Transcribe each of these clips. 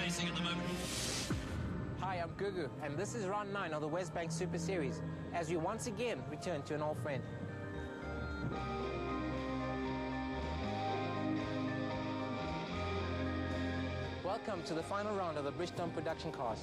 racing at the moment. Hi, I'm Gugu, and this is round 9 of the West Bank Super Series, as we once again return to an old friend. Welcome to the final round of the Bridgestone production cars.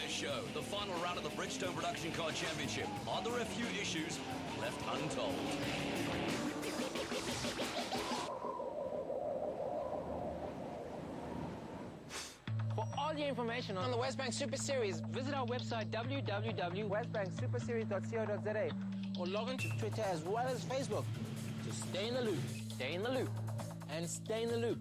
Show, the final round of the Bridgestone Production Car Championship. Are there a few issues left untold? For all your information on the West Bank Super Series, visit our website www.westbanksuperseries.co.za or log on to Twitter as well as Facebook to stay in the loop, stay in the loop, and stay in the loop.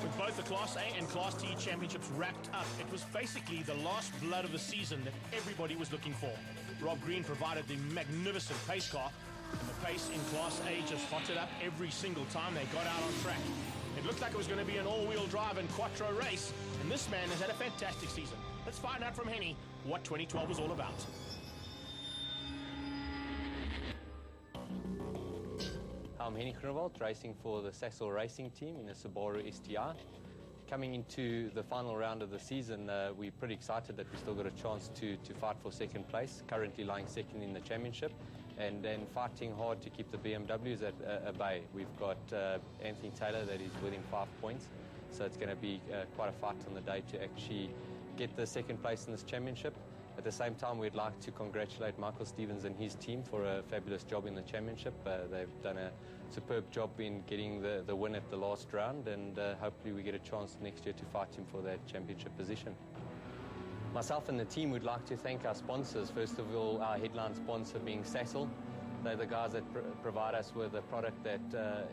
With both the Class A and Class T championships wrapped up, it was basically the last blood of the season that everybody was looking for. Rob Green provided the magnificent pace car, and the pace in Class A just hotted up every single time they got out on track. It looked like it was going to be an all-wheel drive and quattro race, and this man has had a fantastic season. Let's find out from Henny what 2012 was all about. I'm Henny Groenewald, racing for the Sasol Racing Team in a Subaru STI. Coming into the final round of the season, we're pretty excited that we still got a chance to fight for second place, currently lying second in the championship, and then fighting hard to keep the BMWs at bay. We've got Anthony Taylor that is within 5 points, so it's going to be quite a fight on the day to actually get the second place in this championship. At the same time, we'd like to congratulate Michael Stevens and his team for a fabulous job in the championship. They've done a superb job in getting the win at the last round, and hopefully we get a chance next year to fight him for that championship position. Myself and the team would like to thank our sponsors. First of all, our headline sponsor being Sasol. They're the guys that provide us with a product that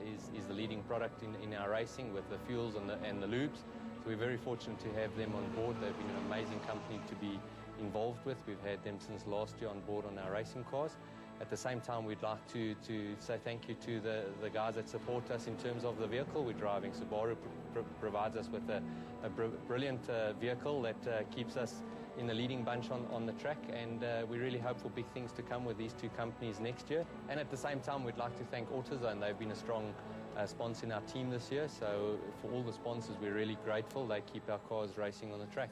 is the leading product in our racing, with the fuels and the lubes. So we're very fortunate to have them on board. They've been an amazing company to be involved with. We've had them since last year on board on our racing cars. At the same time, we'd like to say thank you to the guys that support us in terms of the vehicle we're driving. Subaru provides us with a brilliant vehicle that keeps us in the leading bunch on the track, and we really hope for big things to come with these two companies next year. And at the same time, we'd like to thank AutoZone. They've been a strong sponsor in our team this year, so for all the sponsors, we're really grateful. They keep our cars racing on the track.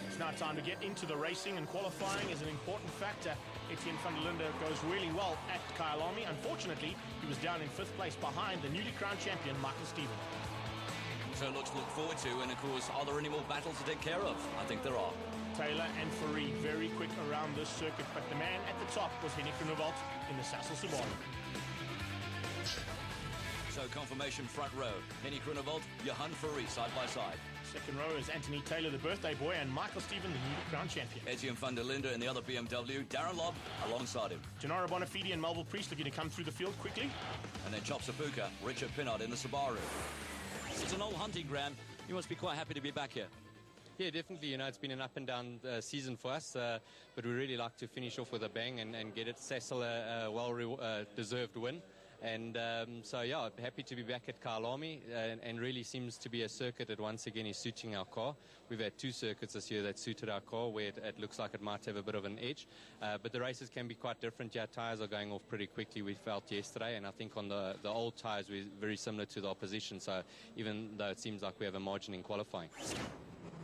It's now time to get into the racing, and qualifying is an important factor. Etienne van der Linde goes really well at Kyalami. Unfortunately, he was down in 5th place behind the newly crowned champion, Michael Stevens. So lots to look forward to, and of course, are there any more battles to take care of? I think there are. Taylor and Farid very quick around this circuit, but the man at the top was Henny Groenewald in the Sasol Subaru. So confirmation front row, Henny Groenewald, Johan Farid side by side. Second row is Anthony Taylor, the birthday boy, and Michael Stevens, the newly crowned champion. Etienne van der Linde in the other BMW, Darren Lobb alongside him. Gennaro Bonafide and Melville Priest looking to come through the field quickly. And then Chop Sapuka, Richard Pinnard in the Subaru. It's an old hunting ground. You must be quite happy to be back here. Yeah, definitely. You know, it's been an up and down season for us, but we really like to finish off with a bang and get it Sasol a well-deserved win. And so, yeah, happy to be back at Kyalami, and really seems to be a circuit that once again is suiting our car. We've had 2 circuits this year that suited our car, where it looks like it might have a bit of an edge. But the races can be quite different. Yeah, tyres are going off pretty quickly, we felt yesterday, and I think on the old tyres we're very similar to the opposition, so even though it seems like we have a margin in qualifying.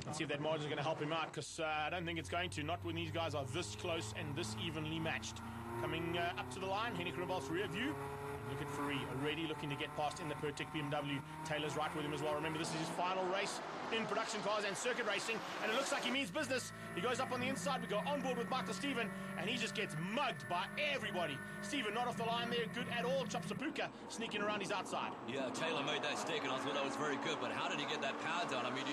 Let's see if that margin is going to help him out, because I don't think it's going to, not when these guys are this close and this evenly matched. Coming up to the line, Henny Groenewald's rear view. Look at Farid, already looking to get past in the Pertec BMW. Taylor's right with him as well. Remember, this is his final race in production cars and circuit racing, and it looks like he means business. He goes up on the inside. We go on board with Michael Stephen, and he just gets mugged by everybody. Stephen not off the line there, good at all. Chopsapuka sneaking around his outside. Yeah, Taylor made that stick, and I thought that was very good, but how did he get that power down? I mean,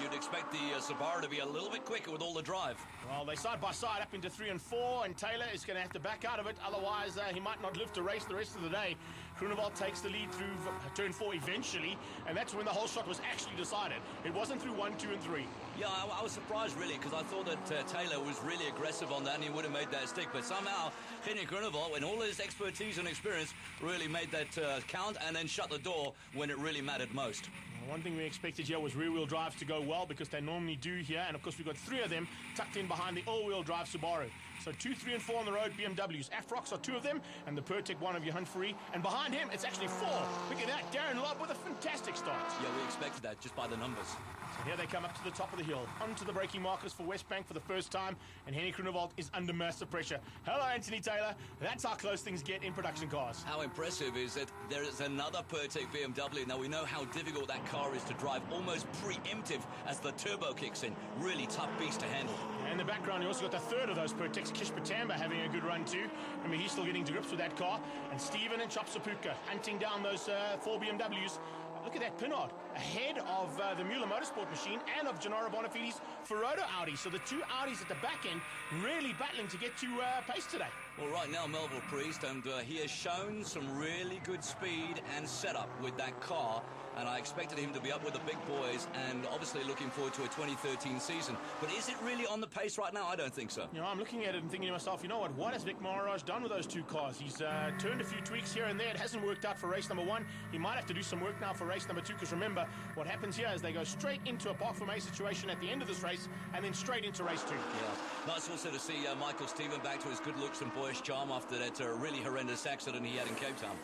you'd expect the Subaru to be a little bit quicker with all the drive. Well, they side by side up into 3 and 4, and Taylor is going to have to back out of it. Otherwise, he might not live to race the rest of the day. Groenewald takes the lead through turn 4 eventually, and that's when the whole shot was actually decided. It wasn't through 1, 2, and 3. Yeah, I was surprised, really, because I thought that Taylor was really aggressive on that, and he would have made that stick. But somehow, Henrik Groenewald, with all his expertise and experience, really made that count and then shut the door when it really mattered most. One thing we expected here was rear-wheel drives to go well, because they normally do here. And, of course, we've got 3 of them tucked in behind the all-wheel drive Subaru. So 2, 3, and 4 on the road, BMWs. Afrox are 2 of them, and the Pertec 1 of Johan Free. And behind him, it's actually 4. Look at that, Darren Lobb with a fantastic start. Yeah, we expected that just by the numbers. So here they come up to the top of the hill, onto the braking markers for Westbank for the first time, and Henrik Groenewald is under massive pressure. Hello, Anthony Taylor. That's how close things get in production cars. How impressive is it? There is another Pertec BMW. Now, we know how difficult that car is to drive, almost preemptive as the turbo kicks in. Really tough beast to handle. In the background, you also got the third of those Pertecs, Kish Patamba, having a good run too. I mean, he's still getting to grips with that car. And Stephen and Chopsapuka hunting down those 4 BMWs. Look at that Pinard, ahead of the Mueller Motorsport machine and of Gennaro Bonafide's Ferrodo Audi. So the 2 Audis at the back end really battling to get to pace today. Well, right now, Melville Priest, and he has shown some really good speed and setup with that car. And I expected him to be up with the big boys, and obviously looking forward to a 2013 season. But is it really on the pace right now? I don't think so. You know, I'm looking at it and thinking to myself, you know what has Vic Maharaj done with those 2 cars? He's turned a few tweaks here and there. It hasn't worked out for race number 1. He might have to do some work now for race number 2, because remember, what happens here is they go straight into a park from A situation at the end of this race, and then straight into race 2. Yeah, nice also to see Michael Stephen back to his good looks and boyish charm after that really horrendous accident he had in Cape Town.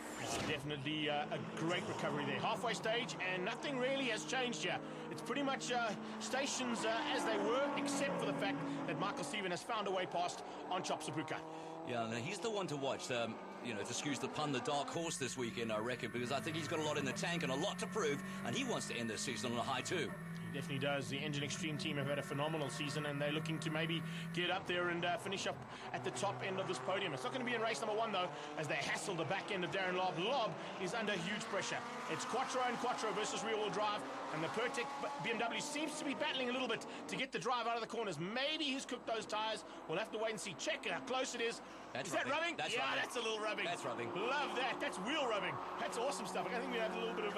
Definitely a great recovery there. Halfway stage, and nothing really has changed here. It's pretty much stations as they were, except for the fact that Michael Stephen has found a way past on Chopsapuka. Yeah, and he's the one to watch. You know, to excuse the pun, the dark horse this weekend, I reckon, because I think he's got a lot in the tank and a lot to prove, and he wants to end this season on a high too. Definitely does. The Engine Extreme team have had a phenomenal season, and they're looking to maybe get up there and finish up at the top end of this podium. It's not going to be in race number 1, though, as they hassle the back end of Darren Lobb. Lobb is under huge pressure. It's Quattro and Quattro versus rear-wheel drive, and the Pertec BMW seems to be battling a little bit to get the drive out of the corners. Maybe he's cooked those tires. We'll have to wait and see. Check how close it is. Is that rubbing? That's yeah, rubbing. That's a little rubbing. That's rubbing. Love that. That's wheel rubbing. That's awesome stuff. I think we have a little bit of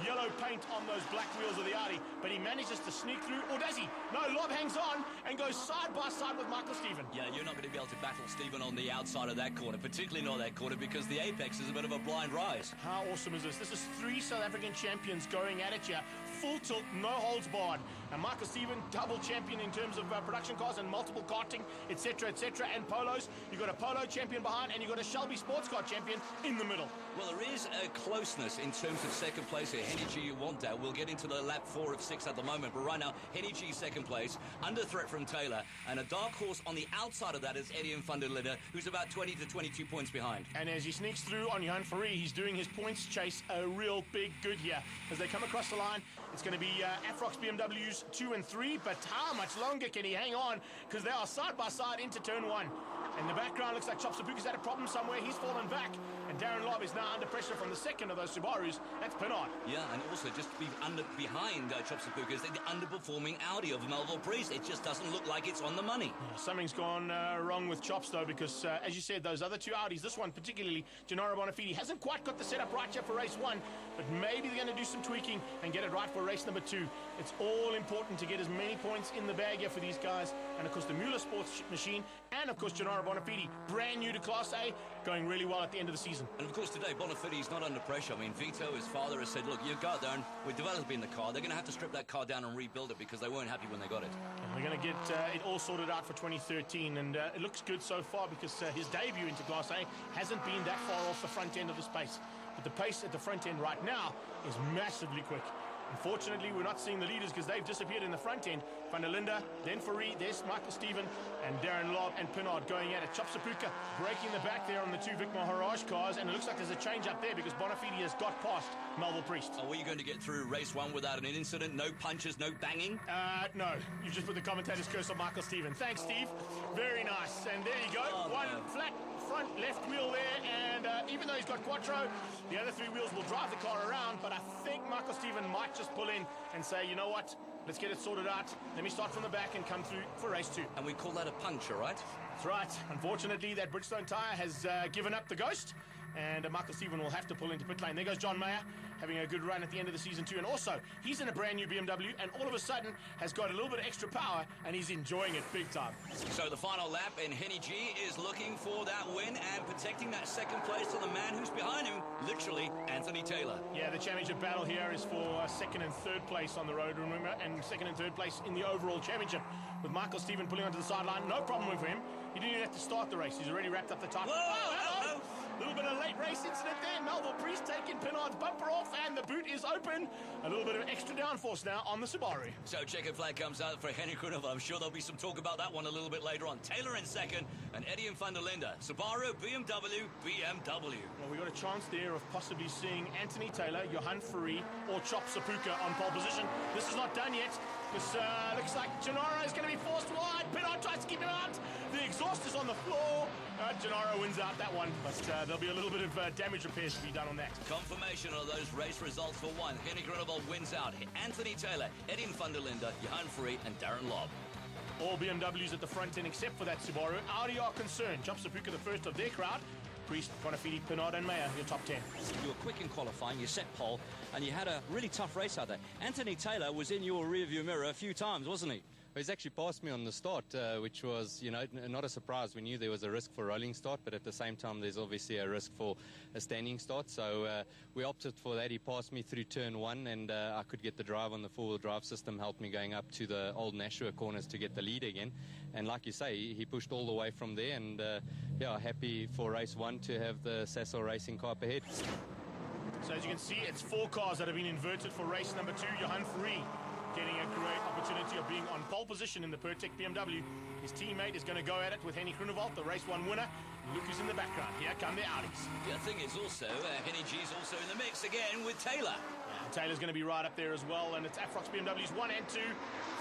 yellow paint on those black wheels of the Audi, but he manages to sneak through. Or does he? No, Lobb hangs on and goes side by side with Michael Stephen. Yeah, you're not going to be able to battle Stephen on the outside of that corner, particularly not that corner, because the apex is a bit of a blind rise. How awesome is this? This is 3 South African champions going at it here. Full tilt, no holds barred. And Michael Stephen, double champion in terms of production cars and multiple karting, etc., and polos. You've got a polo champion behind, and you've got a Shelby sports car champion in the middle. Well, there is a closeness in terms of second place here. Henny G won't We'll get into the lap 4 of 6 at the moment, but right now, Henny G second place, under threat from Taylor, and a dark horse on the outside of that is Eddie van der Linde, who's about 20 to 22 points behind. And as he sneaks through on Johan Faree, he's doing his points chase a real big good here. As they come across the line, it's going to be Afrox BMWs 2 and 3, but how much longer can he hang on? Because they are side by side into turn 1. In the background, looks like Chopsapuka's had a problem somewhere. He's fallen back, and Darren Lobb is now under pressure from the second of those Subarus. That's Pinard. Yeah, and also just to be behind Chopsapuka is the underperforming Audi of Melville Priest. It just doesn't look like it's on the money. Yeah, something's gone wrong with Chops, though, because, as you said, those other 2 Audis, this one particularly, Gennaro Bonafide, hasn't quite got the setup right here for race 1, but maybe they're going to do some tweaking and get it right for race number 2. It's all important to get as many points in the bag here for these guys. And, of course, the Mueller Sports machine and, of course, Gennaro Bonafide, brand new to Class A, going really well at the end of the season. And, of course, today, Bonafide's not under pressure. I mean, Vito, his father, has said, look, you go out there and we're developing the car. They're going to have to strip that car down and rebuild it because they weren't happy when they got it. And we're going to get it all sorted out for 2013, and it looks good so far because his debut into Class A hasn't been that far off the front end of the pace. But the pace at the front end right now is massively quick. Unfortunately, we're not seeing the leaders because they've disappeared in the front end. Van der Linde, then Fourie, there's Michael Steven, and Darren Lobb and Pinard going at it. Chop Sapuka breaking the back there on the two Vic Maharaj cars, and it looks like there's a change up there because Bonafide has got past Melville Priest. Are we going to get through race one without an incident? No punches, no banging? No. You just put the commentator's curse on Michael Steven. Thanks, Steve. Very nice. And there you go. One flat front left wheel there, and even though he's got Quattro, the other three wheels will drive the car around, but I think Michael Steven might just pull in and say, you know what, let's get it sorted out. Let me start from the back and come through for race 2. And we call that a puncture, right? That's right. Unfortunately, that Bridgestone tyre has given up the ghost, and Michael Steven will have to pull into pit lane. There goes John Mayer, having a good run at the end of the season too. And also, he's in a brand new BMW, and all of a sudden has got a little bit of extra power, and he's enjoying it big time. So the final lap, and Henny G is looking for that win and protecting that second place to the man who's behind him, literally, Anthony Taylor. Yeah, the championship battle here is for second and third place on the road, remember, and second and third place in the overall championship. With Michael Steven pulling onto the sideline, no problem with him. He didn't even have to start the race. He's already wrapped up the time. Whoa! A little bit of late race incident there. Melville Priest taking Pinard's bumper off, and the boot is open. A little bit of extra downforce now on the Subaru. So checkered flag comes out for Henny Grunewald. I'm sure there'll be some talk about that one a little bit later on. Taylor in second, and Eddie and Van der Linde. Subaru, BMW. Well, we got a chance there of possibly seeing Anthony Taylor, Johan Fourie, or Chop Sapuka on pole position. This is not done yet. This looks like Gennaro is going to be forced wide. Pinard tries to keep him out. The exhaust is on the floor. Gennaro wins out that one, but there'll be a little bit of damage repairs to be done on that. Confirmation of those race results for one. Henny Grunewald wins out. Anthony Taylor, Eddie Van der Linde, Johan Fourie, and Darren Lobb. All BMWs at the front end except for that Subaru. Audi are concerned. Chop Sapuka the first of their crowd. Priest, Bonafide, Pinard, and Mayer, your top 10. You were quick in qualifying, you set pole, and you had a really tough race out there. Anthony Taylor was in your rearview mirror a few times, wasn't he? He's actually passed me on the start, which was, you know, not a surprise. We knew there was a risk for rolling start, but at the same time, there's obviously a risk for a standing start. So we opted for that. He passed me through turn 1, and I could get the drive on the four-wheel drive system, helped me going up to the old Nashua corners to get the lead again. And like you say, he pushed all the way from there, and yeah, happy for race 1 to have the Sasol Racing car up ahead. So as you can see, it's 4 cars that have been inverted for race number 2. Johan Fourie getting a great opportunity of being on pole position in the Pertec BMW. His teammate is going to go at it with Henny Grunewald, the race 1 winner. Luke is in the background. Here come the Audis. The thing is also, Henny G's also in the mix again with Taylor. Taylor's going to be right up there as well, and it's Afrox BMWs 1 and 2.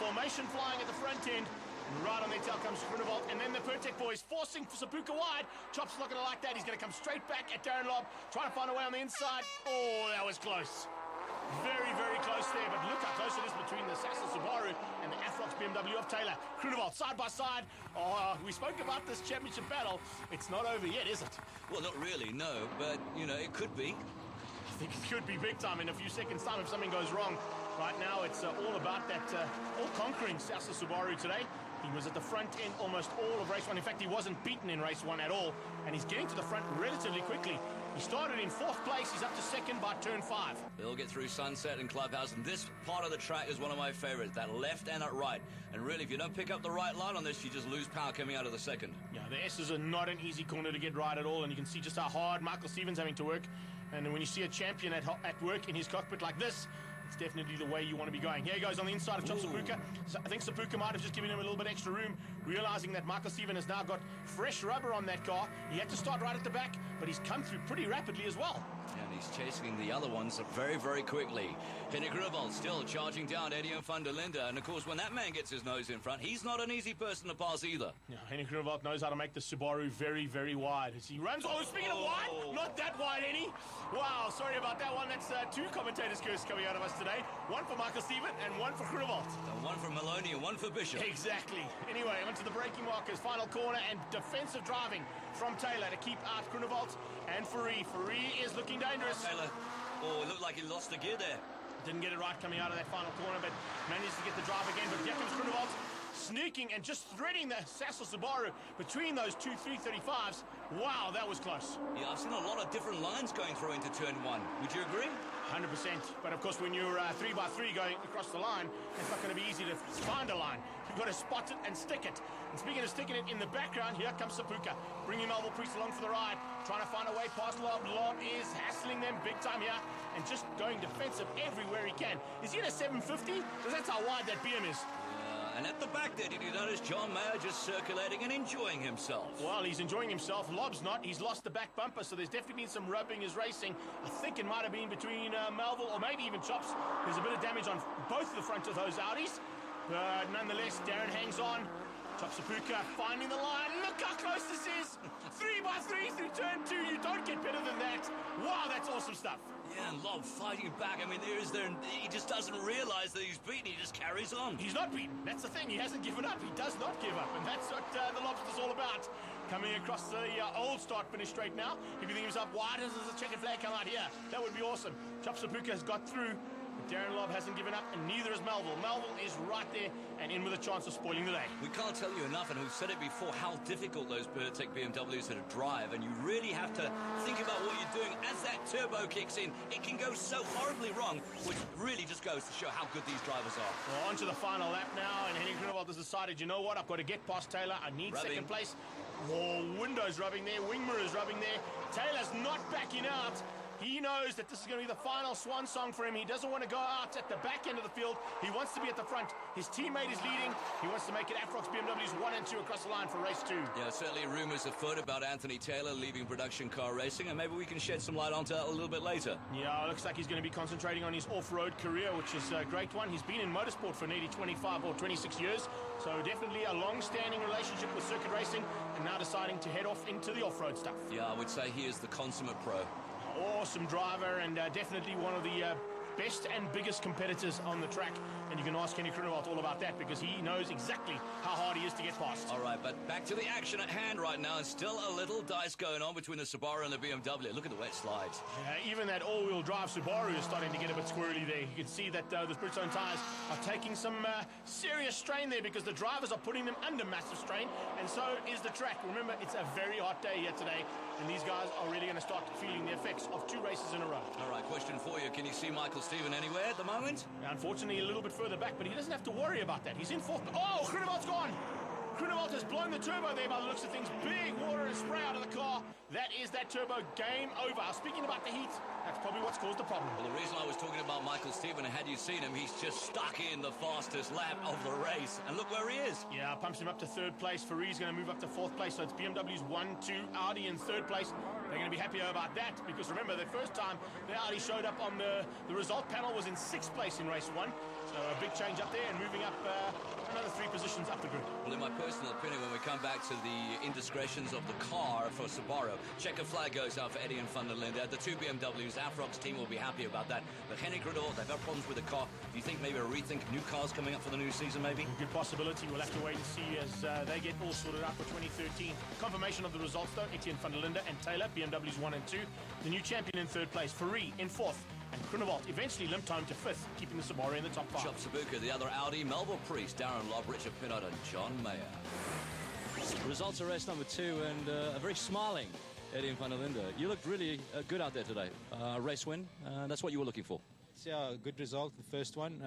Formation flying at the front end. And right on their tail comes Grunewald, and then the Pertec boys forcing Sapuka wide. Chop's not going to like that. He's going to come straight back at Darren Lobb, trying to find a way on the inside. Oh, that was close. Very, very close there, but look how close it is between the Sasol Subaru and the Afrox BMW of Taylor. Grunewald side by side. Oh, we spoke about this championship battle. It's not over yet, is it? Well, not really, no, but, you know, it could be. I think it could be big time in a few seconds' time if something goes wrong. Right now, it's all about that all-conquering Sasol Subaru today. He was at the front end almost all of race 1. In fact, he wasn't beaten in race 1 at all, and he's getting to the front relatively quickly. He started in 4th place. He's up to 2nd by turn 5. They'll get through Sunset and Clubhouse, and this part of the track is one of my favorites, that left and that right. And really, if you don't pick up the right line on this, you just lose power coming out of the second. Yeah, the S's are not an easy corner to get right at all, and you can see just how hard Michael Steven's having to work. And when you see a champion at work in his cockpit like this, it's definitely the way you want to be going. Here he goes on the inside of Chop Sapuka. So I think Sapuka might have just given him a little bit extra room, realizing that Michael Steven has now got fresh rubber on that car. He had to start right at the back, but he's come through pretty rapidly as well. And he's chasing the other ones very, very quickly. Henny Grunewald still charging down Eddie and Van der Linde. And, of course, when that man gets his nose in front, he's not an easy person to pass either. Yeah, Henny Grunewald knows how to make the Subaru very, very wide. As he runs... Oh, speaking of wide, not that wide, Henny. Wow, sorry about that one. That's 2 commentators' curse coming out of us today. One for Michael Steven and one for Grunewald. And one for Maloney and one for Bishop. Exactly. Anyway, onto the braking markers. Final corner and defensive driving from Taylor to keep out Grunewald and Fourie. Fourie is looking dangerous. Taylor. Oh, it looked like he lost the gear there. Didn't get it right coming out of that final corner, but managed to get the drive again. But here comes Grunewald. sneaking and just threading the Sassel Subaru between those two 335s. Wow, that was close. Yeah, I've seen a lot of different lines going through into turn one. Would you agree? 100%. But of course, when you're 3x3 going across the line, it's not going to be easy to find a line. You've got to spot it and stick it. And speaking of sticking it, in the background, here comes Sapuka, bringing Melville Priest along for the ride, trying to find a way past Lob. Lob is hassling them big time here and just going defensive everywhere he can. Is he in a 750? Because that's how wide that BM is. And at the back there, did you notice John Mayer just circulating and enjoying himself? Well, he's enjoying himself. Lob's not. He's lost the back bumper, so there's definitely been some rubbing as racing. I think it might have been between Melville or maybe even Chops. There's a bit of damage on both of the front of those Audis. But nonetheless, Darren hangs on. Chops Sapuka finding the line. Look how close this is. 3x3 through turn 2. You don't get better than that. Wow, that's awesome stuff. Yeah, and Lob fighting back. I mean, he just doesn't realize that he's beaten. He just carries on. He's not beaten. That's the thing. He hasn't given up. He does not give up. And that's what the Lobster's all about. Coming across the old start finish straight now. If you think himself, why does the checkered flag come out here? That would be awesome. Chop Sapuka has got through. Darren Lobb hasn't given up, and neither has Melville. Melville is right there and in with a chance of spoiling the day. We can't tell you enough, and we've said it before, how difficult those Burtec BMWs are to drive, and you really have to think about what you're doing. As that turbo kicks in, it can go so horribly wrong, which really just goes to show how good these drivers are. Well, on to the final lap now, and Henning Grunewald has decided, you know what, I've got to get past Taylor. I need second place. More windows rubbing there, wing mirrors rubbing there. Taylor's not backing out. He knows that this is going to be the final swan song for him. He doesn't want to go out at the back end of the field. He wants to be at the front. His teammate is leading. He wants to make it Afrox BMWs 1 and 2 across the line for race 2. Yeah, certainly rumours afoot about Anthony Taylor leaving production car racing, and maybe we can shed some light onto that a little bit later. Yeah, it looks like he's going to be concentrating on his off-road career, which is a great one. He's been in motorsport for nearly 25 or 26 years, so definitely a long-standing relationship with circuit racing, and now deciding to head off into the off-road stuff. Yeah, I would say he is the consummate pro. Awesome driver, and definitely one of the best and biggest competitors on the track. And you can ask Kenny Grunewald all about that, because he knows exactly how hard he is to get past. All right, but back to the action at hand right now, and still a little dice going on between the Subaru and the BMW. Look at the wet slides. Even that all-wheel drive Subaru is starting to get a bit squirrely there. You can see that the Bridgestone tyres are taking some serious strain there, because the drivers are putting them under massive strain, and so is the track. Remember, it's a very hot day here today, and these guys are really going to start feeling the effects of 2 races in a row. All right, question for you. Can you see Michael Stephen anywhere at the moment? Unfortunately, a little bit further back, but he doesn't have to worry about that. He's in 4th. Oh, Grunewald's gone! Grunewald has blown the turbo there by the looks of things. Big water and spray out of the car. That is that turbo. Game over. Speaking about the heat, that's probably what's caused the problem. Well, the reason I was talking about Michael Stephen, and had you seen him, he's just stuck in the fastest lap of the race. And look where he is. Yeah, pumps him up to 3rd place. Faree's going to move up to 4th place. So it's BMW's 1, 2, Audi in 3rd place. They're going to be happy about that, because remember, the first time the Audi showed up on the result panel was in 6th place in race 1. So a big change up there, and moving up another 3 positions up the grid. Well, in my personal opinion, when we come back to the indiscretions of the car for Subaru, checker flag goes out for Eddie and van der Linde. The 2 BMWs, Afrox team will be happy about that. But Henning Grunewald, they've got problems with the car. Do you think maybe a rethink, new cars coming up for the new season, maybe? Good possibility. We'll have to wait and see as they get all sorted out for 2013. Confirmation of the results, though, Etienne van der Linde and Taylor, BMWs 1 and 2. The new champion in 3rd place, Faree in 4th. And Grunewald eventually limped home to 5th, keeping the Subaru in the top 5. Chop Sabuka, the other Audi, Melville Priest, Darren Lobb, Richard Pinnard and John Mayer. Results of race number 2, and a very smiling Eddie van der Linde. You looked really good out there today. Race win, that's what you were looking for. It's a good result, the first one.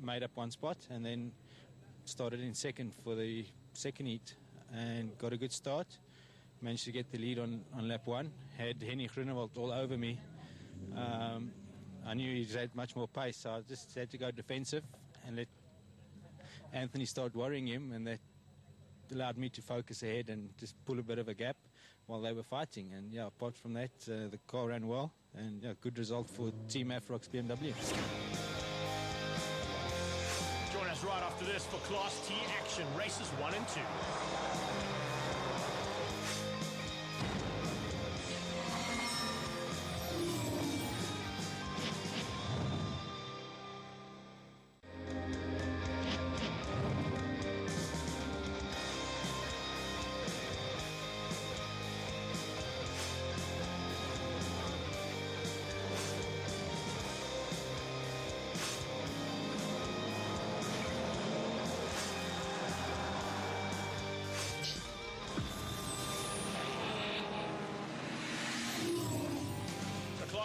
Made up 1 spot, and then started in 2nd for the 2nd heat, and got a good start. Managed to get the lead on lap 1. Had Henny Grunewald all over me. I knew he had much more pace, so I just had to go defensive and let Anthony start worrying him, and that allowed me to focus ahead and just pull a bit of a gap while they were fighting. And yeah, apart from that, the car ran well, and yeah, good result for Team Afrox BMW. Join us right after this for Class T action, races 1 and 2.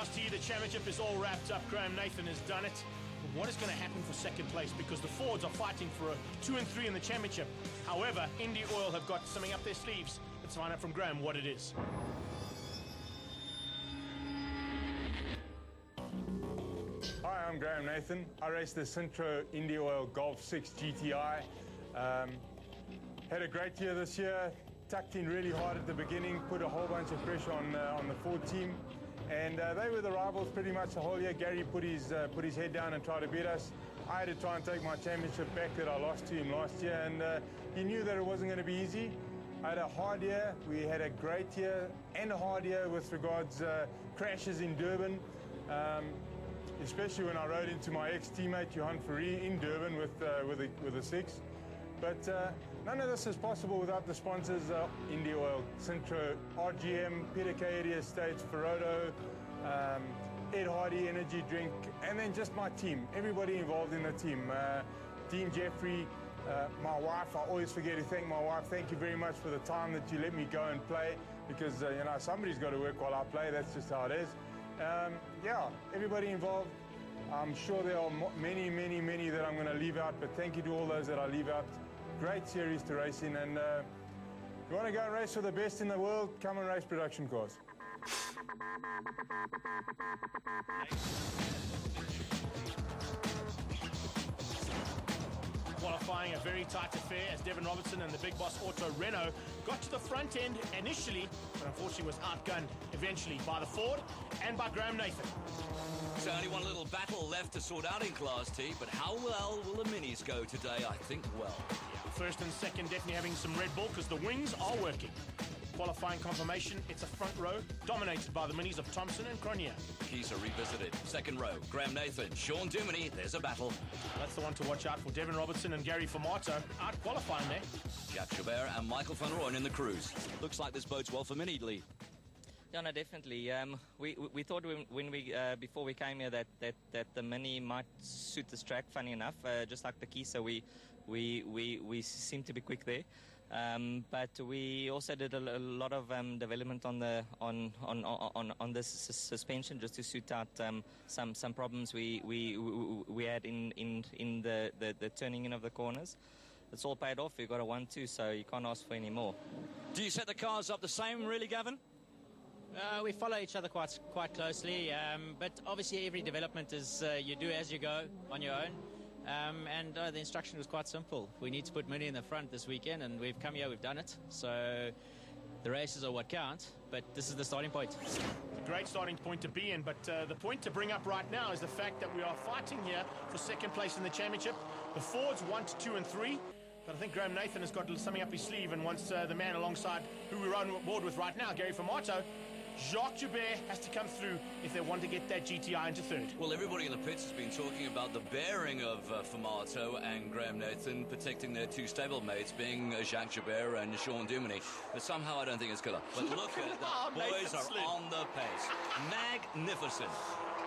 Class T, the championship is all wrapped up. Graham Nathan has done it. But what is going to happen for second place? Because the Fords are fighting for a 2 and 3 in the championship. However, Indy Oil have got something up their sleeves. Let's find out from Graham what it is. Hi, I'm Graham Nathan. I race the Centro Indy Oil Golf 6 GTI. Had a great year this year. Tucked in really hard at the beginning, put a whole bunch of pressure on the Ford team, and they were the rivals pretty much the whole year. Gary put his head down and tried to beat us. I had to try and take my championship back that I lost to him last year, and he knew that it wasn't going to be easy. I had a hard year. We had a great year and a hard year with regards crashes in Durban, especially when I rode into my ex-teammate Johan Ferree in Durban with a 6. But none of this is possible without the sponsors, Indy Oil, Centro, RGM, Peter K. Estates, Ferodo, Ed Hardy Energy Drink, and then just my team, everybody involved in the team. Dean Jeffrey, my wife, I always forget to thank my wife. Thank you very much for the time that you let me go and play, because you know, somebody's got to work while I play. That's just how it is. Yeah, everybody involved. I'm sure there are many that I'm going to leave out, but thank you to all those that I leave out. Great series to race in, and if you want to go and race for the best in the world, come and race production cars. Qualifying a very tight affair as Devin Robertson and the Big Boss Auto Renault got to the front end initially, but unfortunately was outgunned eventually by the Ford and by Graham Nathan. So only one little battle left to sort out in Class T, but how well will the Minis go today? I think well. First and second definitely having some Red Bull because the wings are working. Qualifying confirmation, it's a front row dominated by the Minis of Thompson and Cronier. Keys are revisited. Second row, Graham Nathan, Sean Duminy, there's a battle. That's the one to watch out for. Devin Robertson and Gary Formato out qualifying there. Jacques Chabert and Michael van Rooyen in the cruise. Looks like this bodes well for Mini Lee. Yeah, no, definitely. We thought when we before we came here that the Mini might suit this track. Funny enough, just like the Kisa, we seem to be quick there. But we also did a lot of development on the suspension just to suit out some problems we had in the turning in of the corners. It's all paid off. We've got a 1-2, so you can't ask for any more. Do you set the cars up the same, really, Gavin? We follow each other quite closely, but obviously every development is you do as you go on your own. And the instruction was quite simple. We need to put Mini in the front this weekend, and we've come here, we've done it. So the races are what count, but this is the starting point. It's a great starting point to be in, but the point to bring up right now is the fact that we are fighting here for second place in the championship. The Fords 1, 2, and 3. But I think Graham Nathan has got something up his sleeve and wants the man alongside who we're on board with right now, Gary Formato. Jacques Chabert has to come through if they want to get that GTI into third. Well, everybody in the pits has been talking about the bearing of Formato and Graham Nathan protecting their two stablemates, being Jacques Chabert and Sean Duminy. But somehow I don't think it's colour. But look at that. Boys are on the pace. Magnificent.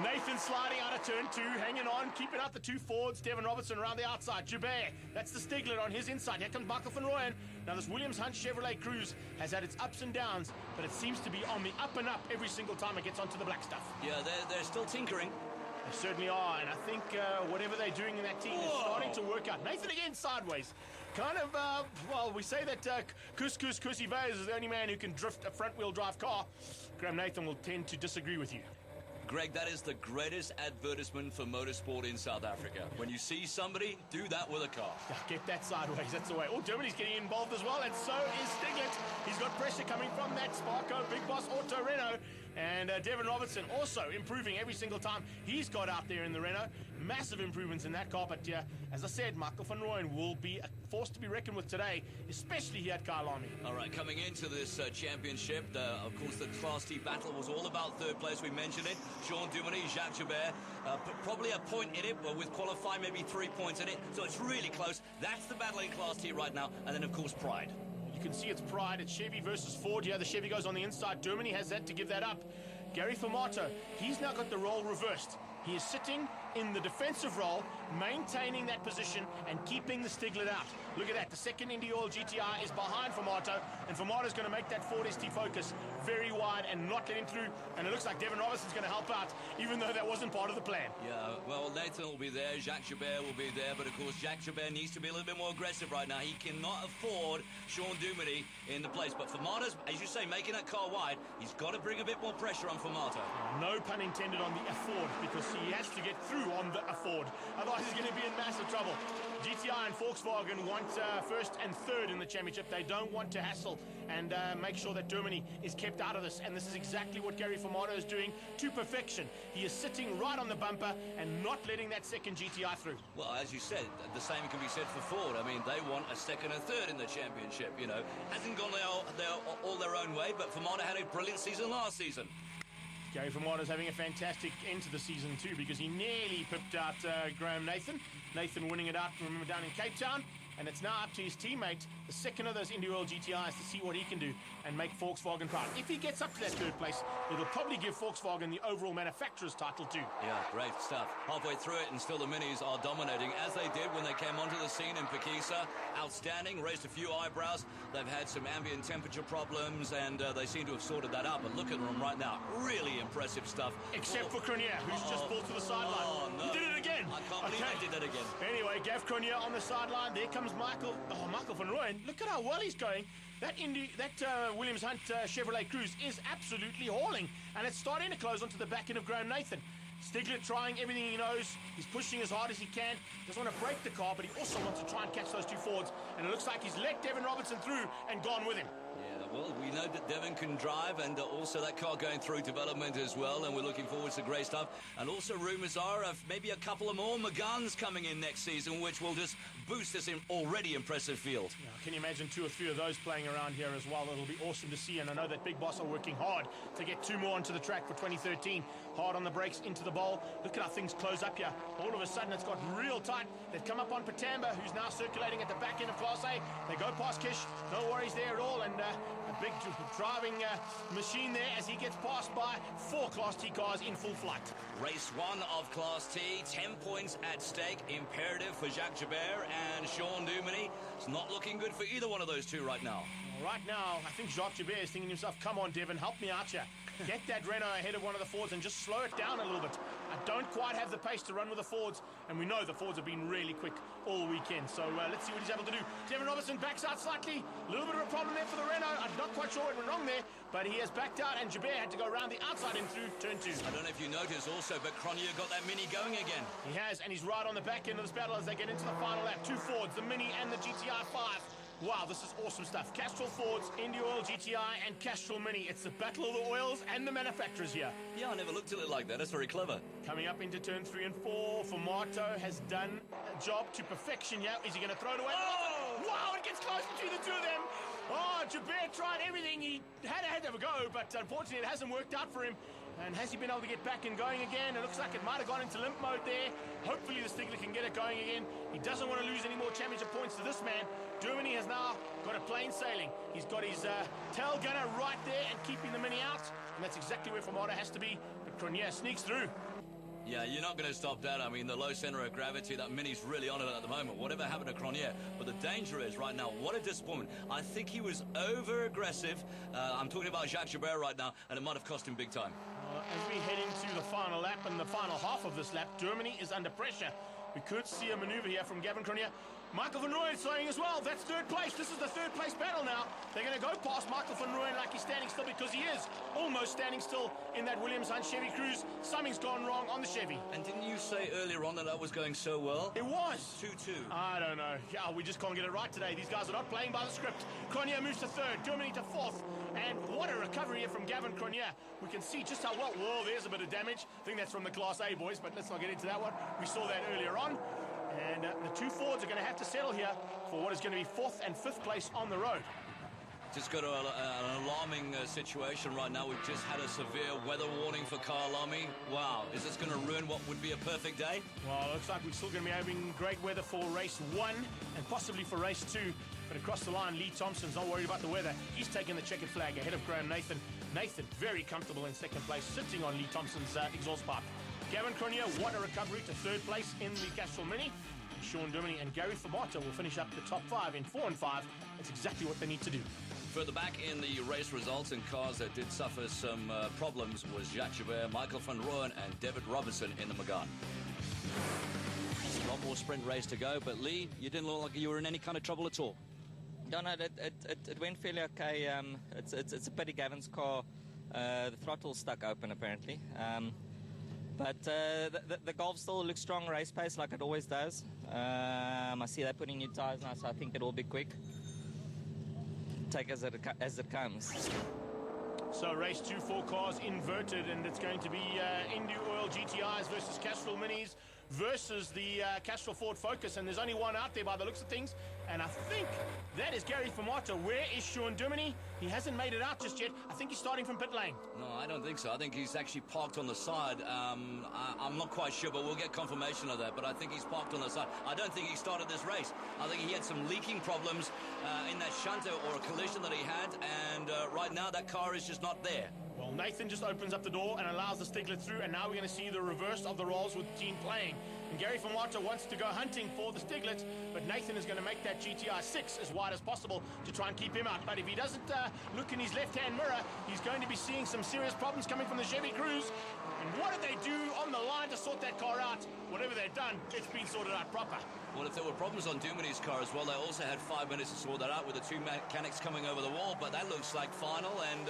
Nathan sliding out of turn 2, hanging on, keeping out the two Fords. Devin Robertson around the outside. Chabert, that's the Stigler on his inside. Here comes Michael van Rooyen. Now this Williams Hunt Chevrolet Cruise has had its ups and downs, but it seems to be on the up and up every single time it gets onto the black stuff. Yeah, they're still tinkering. They certainly are, and I think whatever they're doing in that team is starting to work out. Nathan again sideways. Kind of, well, we say that Kusi Vaz is the only man who can drift a front-wheel drive car. Graham Nathan will tend to disagree with you. Greg, that is the greatest advertisement for motorsport in South Africa. When you see somebody, do that with a car. Yeah, get that sideways, that's the way. Oh, Germany's getting involved as well, and so is Stiglet. He's got pressure coming from that Sparko Big Boss Auto Renault. And Devin Robertson also improving every single time he's got out there in the Renault. Massive improvements in that car, but as I said, Michael van Rooyen will be a force to be reckoned with today, especially here at Kyalami. All right, coming into this championship, of course, the Class T battle was all about third place. We mentioned it. Sean Duminy, Jacques Chabert, probably a point in it, but with qualifying, maybe 3 points in it. So it's really close. That's the battle in Class T right now. And then, of course, Pride. You can see it's Pride. It's Chevy versus Ford. Yeah, the Chevy goes on the inside. Germany has that to give that up. Gary Formato, he's now got the role reversed. He is sitting in the defensive role, maintaining that position and keeping the Stiglet out. Look at that. The second Indy Oil GTI is behind Formato, and Formato's going to make that Ford ST Focus very wide and not let him through. And it looks like Devin Robertson's going to help out, even though that wasn't part of the plan. Yeah, well, Nathan will be there, Jacques Joubert will be there, but of course Jacques Joubert needs to be a little bit more aggressive right now. He cannot afford Sean Duminy in the place. But Formato's, as you say, making that car wide, he's got to bring a bit more pressure on Formato. No pun intended on the afford, because he has to get through on the afford. Otherwise he's going to be in massive trouble. GTI and Volkswagen want first and third in the championship. They don't want to hassle and make sure that Germany is kept out of this. And this is exactly what Gary Formato is doing to perfection. He is sitting right on the bumper and not letting that second GTI through. Well, as you said, the same can be said for Ford. I mean, they want a second and third in the championship, you know. Hasn't gone all their own way, but Formato had a brilliant season last season. Gary Formato's having a fantastic end to the season too, because he nearly pipped out Graham Nathan. Nathan winning it out, remember, down in Cape Town. And it's now up to his teammate, the second of those Indy Oil GTIs, to see what he can do and make Volkswagen proud. If he gets up to that third place, it'll probably give Volkswagen the overall manufacturer's title too. Yeah, great stuff. Halfway through it, and still the Minis are dominating, as they did when they came onto the scene in Pekisa. Outstanding, raised a few eyebrows. They've had some ambient temperature problems, and they seem to have sorted that out. But look at them right now. Really impressive stuff. Except for Cronier, who's just pulled to the sideline. Oh, no. He did it again. I can't believe they did that again. Anyway, Gav Cronier on the sideline. There comes Michael van Rooyen. Look at how well he's going. That Williams Hunt Chevrolet Cruze is absolutely hauling, and it's starting to close onto the back end of Graham Nathan. Stigler trying everything he knows. He's pushing as hard as he can. Doesn't want to break the car, but he also wants to try and catch those two Fords. And it looks like he's let Devin Robertson through and gone with him. Yeah, well, we know that Devin can drive, and also that car going through development as well, and we're looking forward to great stuff. And also rumours are of maybe a couple of more Megans coming in next season, which will just boost this already impressive field. Yeah, can you imagine 2 or 3 of those playing around here as well? It'll be awesome to see, and I know that Big Boss are working hard to get 2 more onto the track for 2013. Hard on the brakes, into the bowl. Look at how things close up here. All of a sudden, it's got real tight. They've come up on Patamba, who's now circulating at the back end of Class A. They go past Kish. No worries there at all, and a big driving machine there as he gets passed by 4 Class T cars in full flight. Race 1 of Class T, 10 points at stake, imperative for Jacques Joubert and Sean Duminy. It's not looking good for either one of those two right now. Right now, I think Jacques Joubert is thinking to himself, come on, Devin, help me out here. Get that Renault ahead of one of the Fords and just slow it down a little bit. I don't quite have the pace to run with the Fords, and we know the Fords have been really quick all weekend. So let's see what he's able to do. Devin Robertson backs out slightly. A little bit of a problem there for the Renault. I'm not quite sure what went wrong there, but he has backed out, and Joubert had to go around the outside and through turn 2. I don't know if you noticed also, but Cronier got that Mini going again. He has, and he's right on the back end of this battle as they get into the final lap. 2 Fords, the Mini and the GTI 5. Wow, this is awesome stuff. Castrol Fords, Indy Oil GTI, and Castrol Mini. It's the battle of the oils and the manufacturers here. Yeah, I never looked at it like that. That's very clever. Coming up into turn 3 and 4, Formato has done a job to perfection here. Is he going to throw it away? Oh! Wow, it gets close between the two of them. Oh, Joubert tried everything. He had a go, but unfortunately it hasn't worked out for him. And has he been able to get back and going again? It looks like it might have gone into limp mode there. Hopefully the Stigler can get it going again. He doesn't want to lose any more championship points to this man. Germany has now got a plain sailing. He's got his tail gunner right there and keeping the Mini out. And that's exactly where Formato has to be. But Cronier sneaks through. Yeah, you're not going to stop that. I mean, the low center of gravity, that Mini's really on it at the moment. Whatever happened to Cronier. But the danger is right now, what a disappointment. I think he was over-aggressive. I'm talking about Jacques Joubert right now, and it might have cost him big time. As we head into the final lap and the final half of this lap, Germany is under pressure. We could see a maneuver here from Gavin Cronier. Michael van Rooyen saying as well, that's third place. This is the third place battle now. They're going to go past Michael van Rooyen like he's standing still, because he is almost standing still in that Williams Hunt Chevy Cruze. Something's gone wrong on the Chevy. And didn't you say earlier on that was going so well? It was. 2-2. I don't know. Yeah, we just can't get it right today. These guys are not playing by the script. Cronier moves to 3rd, Germany to 4th. And what a recovery here from Gavin Cronier. We can see just how well, whoa, there's a bit of damage. I think that's from the Class A boys, but let's not get into that one. We saw that earlier on. And the 2 Fords are going to have to settle here for what is going to be 4th and 5th place on the road. Just got an alarming situation right now. We've just had a severe weather warning for Kyalami. Wow, is this going to ruin what would be a perfect day? Well, it looks like we're still going to be having great weather for race 1 and possibly for race 2. But across the line, Lee Thompson's not worried about the weather. He's taking the checkered flag ahead of Graham Nathan. Nathan very comfortable in 2nd place, sitting on Lee Thompson's exhaust pipe. Gavin Cronier, what a recovery to 3rd place in the Castrol Mini. Sean Dermody and Gary Famata will finish up the top 5 in 4 and 5. That's exactly what they need to do. Further back in the race results, and cars that did suffer some problems, was Jacques Joubert, Michael van Rooyen and David Robertson in the Megane. A lot more sprint race to go, but Lee, you didn't look like you were in any kind of trouble at all. No, it went fairly okay. It's a pity Gavin's car, the throttle's stuck open apparently. But the Golf still looks strong race pace like it always does. I see they're putting new tyres now, so I think it will be quick. Take as it comes. So race 2, 4 cars inverted, and it's going to be Indy Oil GTIs versus Castrol Minis versus the Castrol Ford Focus, and there's only one out there by the looks of things, and I think that is Gary Famata. Where is Sean Dermody? He hasn't made it out just yet. I think he's starting from pit lane. No, I don't think so. I think he's actually parked on the side. I'm not quite sure, but we'll get confirmation of that. But I think he's parked on the side. I don't think he started this race. I think he had some leaking problems in that shunter or a collision that he had, and right now that car is just not there. Well, Nathan just opens up the door and allows the Stiglet through, and now we're going to see the reverse of the roles with the team playing. And Gary Famata wants to go hunting for the Stiglet, but Nathan is going to make that GTI 6 as wide as possible to try and keep him out. But if he doesn't look in his left-hand mirror, he's going to be seeing some serious problems coming from the Chevy Cruze. And what did they do on the line to sort that car out? Whatever they've done, it's been sorted out proper. Well, if there were problems on Dermody's car as well, they also had 5 minutes to sort that out with the two mechanics coming over the wall, but that looks like final, and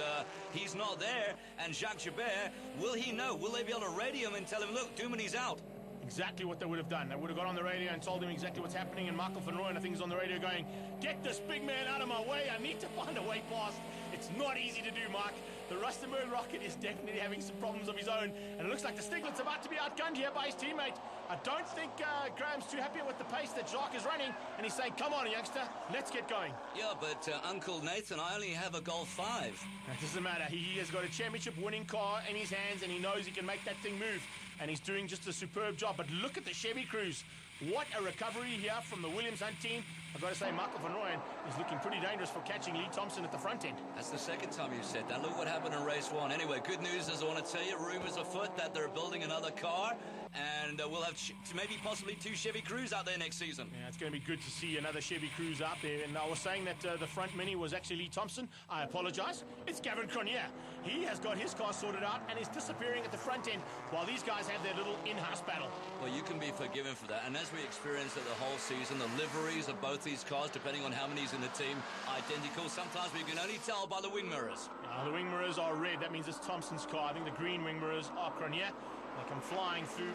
he's not there. And Jacques Joubert, will he know? Will they be able to radio him and tell him, look, Dermody's out? Exactly what they would have done. They would have got on the radio and told him exactly what's happening, and Michael van Rooyen, I think, is on the radio going, get this big man out of my way. I need to find a way past. It's not easy to do, Mike. The Rustenburg Rocket is definitely having some problems of his own, and it looks like the Stiglet's about to be outgunned here by his teammate. I don't think Graham's too happy with the pace that Jacques is running, and he's saying, come on, youngster, let's get going. Yeah, but Uncle Nathan, I only have a Golf 5. That doesn't matter. He has got a championship-winning car in his hands, and he knows he can make that thing move, and he's doing just a superb job. But look at the Chevy Cruze. What a recovery here from the Williams Hunt team. I've got to say, Michael van Rooyen is looking pretty dangerous for catching Lee Thompson at the front end. That's the second time you've said that. Look what happened in race 1. Anyway, good news is I want to tell you, rumours afoot that they're building another car, and we'll have maybe possibly 2 Chevy Cruze out there next season. Yeah, it's going to be good to see another Chevy Cruze out there. And I was saying that the front Mini was actually Lee Thompson. I apologise. It's Gavin Cronier. He has got his car sorted out and is disappearing at the front end while these guys have their little in-house battle. Well, you can be forgiven for that. And as we experienced it the whole season, the liveries of both these cars, depending on how many's in the team, identical. Sometimes we can only tell by the wing mirrors. The wing mirrors are red. That means it's Thompson's car. I think the green wing mirrors are Cronier. They come flying through.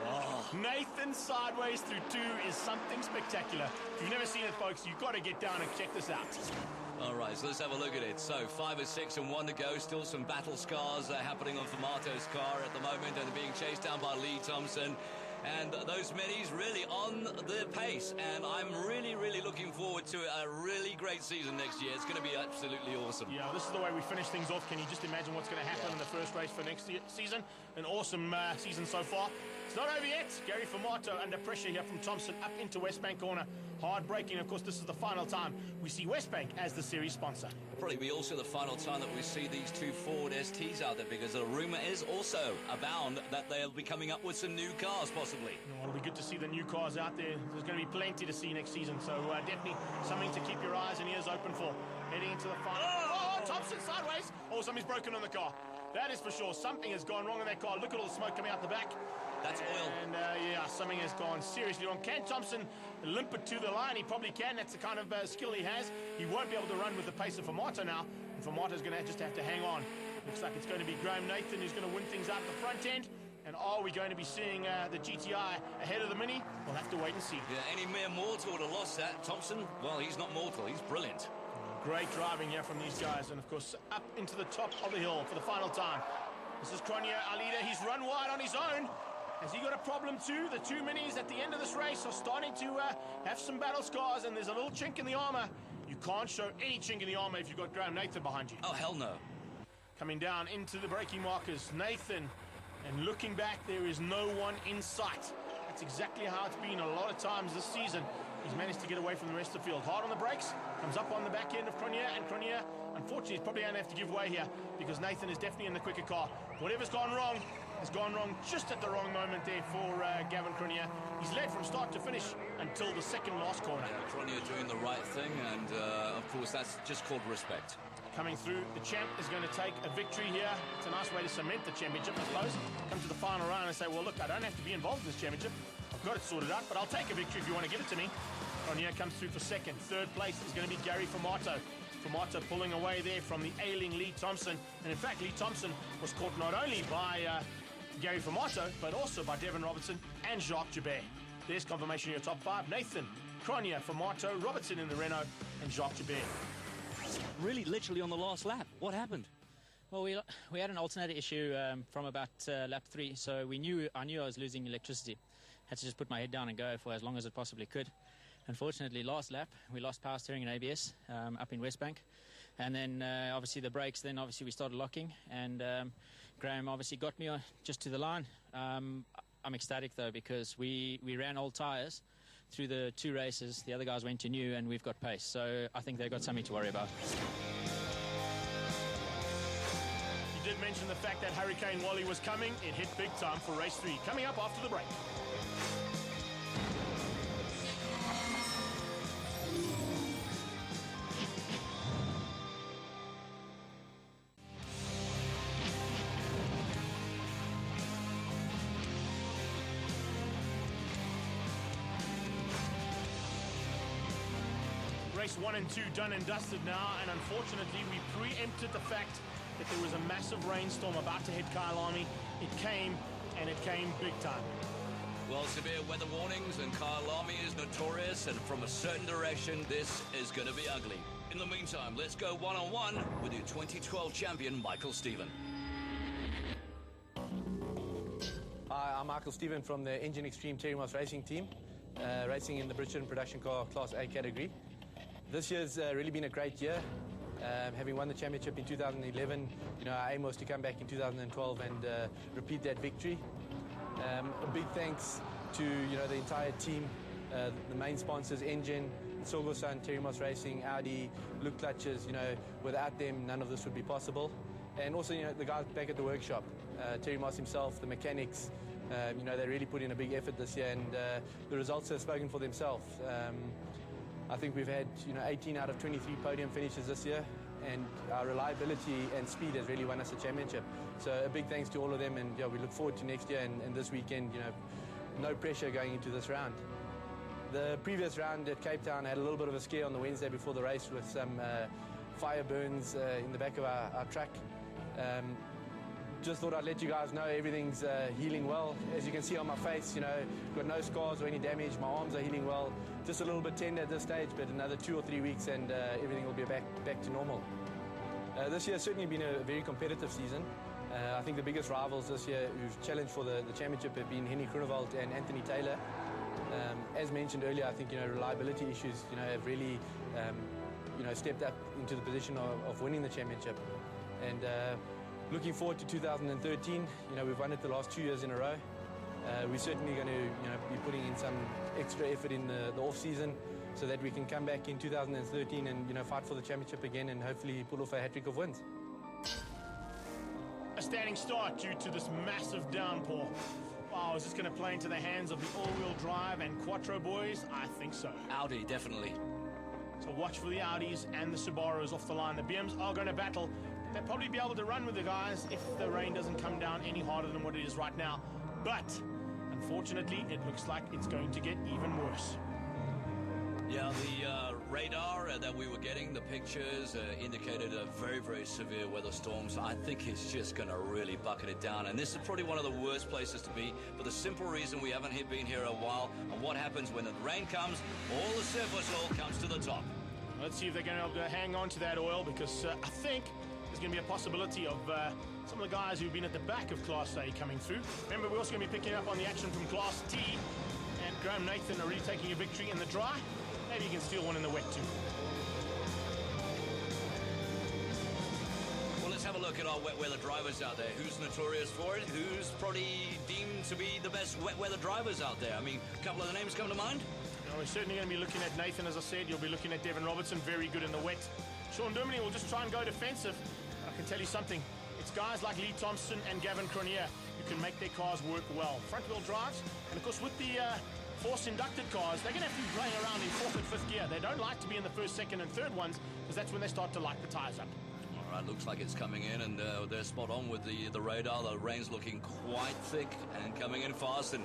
Oh. Nathan sideways through 2 is something spectacular. If you've never seen it, folks, you've got to get down and check this out. All right, so let's have a look at it. So 5 or 6 and 1 to go. Still some battle scars happening on Famato's car at the moment, and being chased down by Lee Thompson. And those minis really on their pace, and I'm really, really looking forward to a really great season next year. It's going to be absolutely awesome. Yeah, this is the way we finish things off. Can you just imagine what's going to happen in the first race for next season? An awesome season so far. It's not over yet. Gary Famata under pressure here from Thompson up into Westbank corner. Hard braking. Of course, this is the final time we see Westbank as the series sponsor. Probably be also the final time that we see these 2 Ford STs out there, because the rumour is also abound that they'll be coming up with some new cars, possibly. Well, it'll be good to see the new cars out there. There's going to be plenty to see next season, so definitely something to keep your eyes and ears open for. Heading into the final. Oh, Thompson sideways. Oh, something's broken on the car. That is for sure. Something has gone wrong in that car. Look at all the smoke coming out the back. That's oil. And yeah, something has gone seriously wrong. Can Thompson limp it to the line? He probably can. That's the kind of skill he has. He won't be able to run with the pace of Famata now. And Famata's going to just have to hang on. Looks like it's going to be Graham Nathan who's going to win things out at the front end. And are we going to be seeing the GTI ahead of the Mini? We'll have to wait and see. Yeah, any mere mortal would have lost that. Thompson, well, he's not mortal. He's brilliant. Great driving here from these guys. And, of course, up into the top of the hill for the final time. This is Cronier, our leader. He's run wide on his own. Has he got a problem too? The 2 Minis at the end of this race are starting to have some battle scars, and there's a little chink in the armour. You can't show any chink in the armour if you've got Graham Nathan behind you. Oh, hell no. Coming down into the braking markers, Nathan. And looking back, there is no one in sight. That's exactly how it's been a lot of times this season. He's managed to get away from the rest of the field. Hard on the brakes, comes up on the back end of Cronier, and Cronier, unfortunately, is probably going to have to give way here because Nathan is definitely in the quicker car. Whatever's gone wrong, has gone wrong just at the wrong moment there for Gavin Cronje. He's led from start to finish until the second last corner. Yeah, Cronje doing the right thing, and of course that's just called respect. Coming through, the champ is going to take a victory here. It's a nice way to cement the championship, I suppose. Come to the final round and say, well, look, I don't have to be involved in this championship. I've got it sorted out, but I'll take a victory if you want to give it to me. Cronje comes through for second. Third place is going to be Gary Formato. Formato pulling away there from the ailing Lee Thompson. And in fact, Lee Thompson was caught not only by Gary Formato, but also by Devin Robertson and Jacques Joubert. There's confirmation of your top five. Nathan, Cronje, Formato, Robertson in the Renault, and Jacques Joubert. Really, literally on the last lap. What happened? Well, we had an alternator issue from about lap 3, so I knew I was losing electricity. Had to just put my head down and go for as long as it possibly could. Unfortunately, last lap, we lost power steering and ABS up in Westbank. And then, obviously, the brakes, then obviously we started locking. And Graham obviously got me just to the line. I'm ecstatic, though, because we ran old tyres through the 2 races. The other guys went to new, and we've got pace. So I think they've got something to worry about. You did mention the fact that Hurricane Wally was coming. It hit big time for race 3. Coming up after the break. Race 1 and 2 done and dusted now, and unfortunately we preempted the fact that there was a massive rainstorm about to hit Kyalami. It came, and it came big time. Well, severe weather warnings, and Kyalami is notorious, and from a certain direction, this is going to be ugly. In the meantime, let's go one-on-one with your 2012 champion, Michael Stephen. Hi, I'm Michael Stephen from the Engine Extreme Terry Moss Racing team, racing in the Britain production car Class A category. This year's really been a great year. Having won the championship in 2011, our aim was to come back in 2012 and repeat that victory. A big thanks to the entire team, the main sponsors, Engine, Sorgosan, Terry Moss Racing, Audi, Luke Clutches. Without them, none of this would be possible. And also, the guys back at the workshop, Terry Moss himself, the mechanics. They really put in a big effort this year, and the results have spoken for themselves. I think we've had 18 out of 23 podium finishes this year, and our reliability and speed has really won us the championship. So a big thanks to all of them, and we look forward to next year and this weekend. No pressure going into this round. The previous round at Cape Town had a little bit of a scare on the Wednesday before the race with some fire burns in the back of our truck. Just thought I'd let you guys know everything's healing well. As you can see on my face, got no scars or any damage. My arms are healing well. Just a little bit tender at this stage, but another 2 or 3 weeks and everything will be back to normal. This year has certainly been a very competitive season. I think the biggest rivals this year who've challenged for the championship have been Henny Groenewald and Anthony Taylor. As mentioned earlier, I think reliability issues have really stepped up into the position of winning the championship. And looking forward to 2013, we've won it the last 2 years in a row. We're certainly going to be putting in some extra effort in the off-season so that we can come back in 2013 and fight for the championship again and hopefully pull off a hat-trick of wins. A standing start due to this massive downpour. Wow, is this going to play into the hands of the all-wheel drive and Quattro boys? I think so. Audi, definitely. So watch for the Audis and the Subarus off the line. The BMs are going to battle. They'll probably be able to run with the guys if the rain doesn't come down any harder than what it is right now. But unfortunately, it looks like it's going to get even worse. Yeah, the radar that we were getting, the pictures indicated a very, very severe weather storm. So I think it's just going to really bucket it down. And this is probably one of the worst places to be for the simple reason we haven't been here a while. And what happens when the rain comes, all the surface oil comes to the top. Let's see if they're going to be able to hang on to that oil, because I think there's going to be a possibility of some of the guys who've been at the back of Class A coming through. Remember, we're also going to be picking up on the action from Class T. And Graham Nathan are really taking a victory in the dry. Maybe he can steal one in the wet too. Well, let's have a look at our wet weather drivers out there. Who's notorious for it? Who's probably deemed to be the best wet weather drivers out there? I mean, a couple of the names come to mind. Now, we're certainly going to be looking at Nathan, as I said. You'll be looking at Devin Robertson, very good in the wet. Sean Dermody will just try and go defensive. I can tell you something, it's guys like Lee Thompson and Gavin Cronier who can make their cars work well. Front-wheel drives, and of course with the force-inducted cars, they're going to have to be playing around in 4th and 5th gear. They don't like to be in the 1st, 2nd, and 3rd ones because that's when they start to light the tires up. All right, looks like it's coming in, and they're spot on with the radar. The rain's looking quite thick and coming in fast, and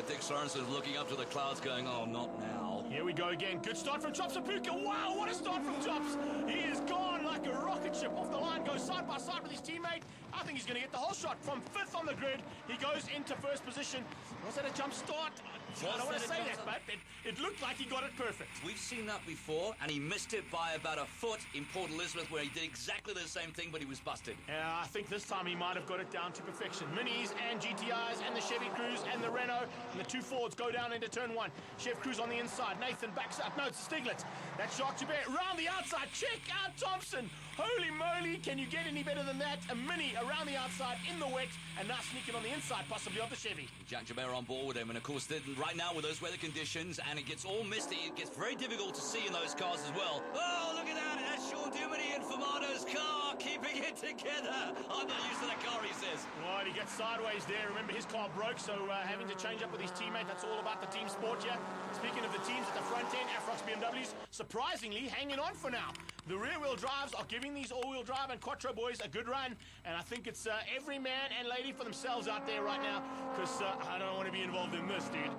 Dick Sorensen's looking up to the clouds going, oh, not now. Here we go again. Good start from Chops Apuka. Wow, what a start from Chops. He is gone like a rocket ship off the line, goes side by side with his teammate. I think he's going to get the whole shot. From 5th on the grid, he goes into 1st position. Was that a jump start? I don't want to say that, but it looked like he got it perfect. We've seen that before, and he missed it by about a foot in Port Elizabeth, where he did exactly the same thing, but he was busted. Yeah, I think this time he might have got it down to perfection. Minis and GTIs and the Chevy Cruze and the Renault and the 2 Fords go down into turn 1. Chev Cruze on the inside. Nathan backs up. No, it's Stiglitz. That's Jacques Joubert round the outside. Check out Thompson. Holy moly, can you get any better than that? A Mini around the outside in the wet, and now sneaking on the inside, possibly of the Chevy. Jack Joubert on board with him, and of course, right now with those weather conditions, and it gets all misty, it gets very difficult to see in those cars as well. Oh, look at that! That's Sean Dumity in Fumato's car, keeping it together. I'm not used to that car, he says. Right, he gets sideways there. Remember, his car broke, so having to change up with his teammate, that's all about the team sport here. Speaking of the teams at the front end, Afrox BMWs, surprisingly hanging on for now. The rear-wheel drives are giving these all-wheel drive and quattro boys a good run, and I think it's every man and lady for themselves out there right now, because I don't want to be involved in this, dude.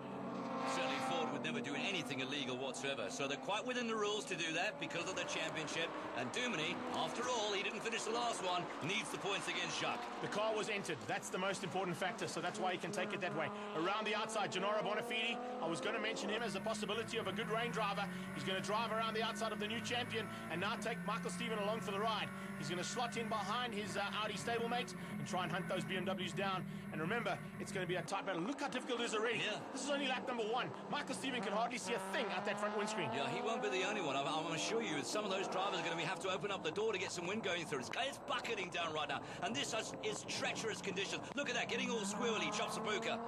Certainly Ford would never do anything illegal whatsoever, so they're quite within the rules to do that because of the championship. And Duminy, after all, he didn't finish the last one, needs the points against Jacques. The car was entered. That's the most important factor, so that's why he can take it that way. Around the outside, Gennaro Bonafide. I was going to mention him as a possibility of a good rain driver. He's going to drive around the outside of the new champion and now take Michael Stephen along for the ride. He's going to slot in behind his Audi stablemate and try and hunt those BMWs down. And remember, it's going to be a tight battle. Look how difficult it is already. Yeah. This is only lap number 1. Michael Stephen can hardly see a thing out that front windscreen. Yeah, he won't be the only one. I'm assure you, some of those drivers are going to have to open up the door to get some wind going through. It's bucketing down right now, and this is treacherous conditions. Look at that, getting all squirrely, Chops Apuka.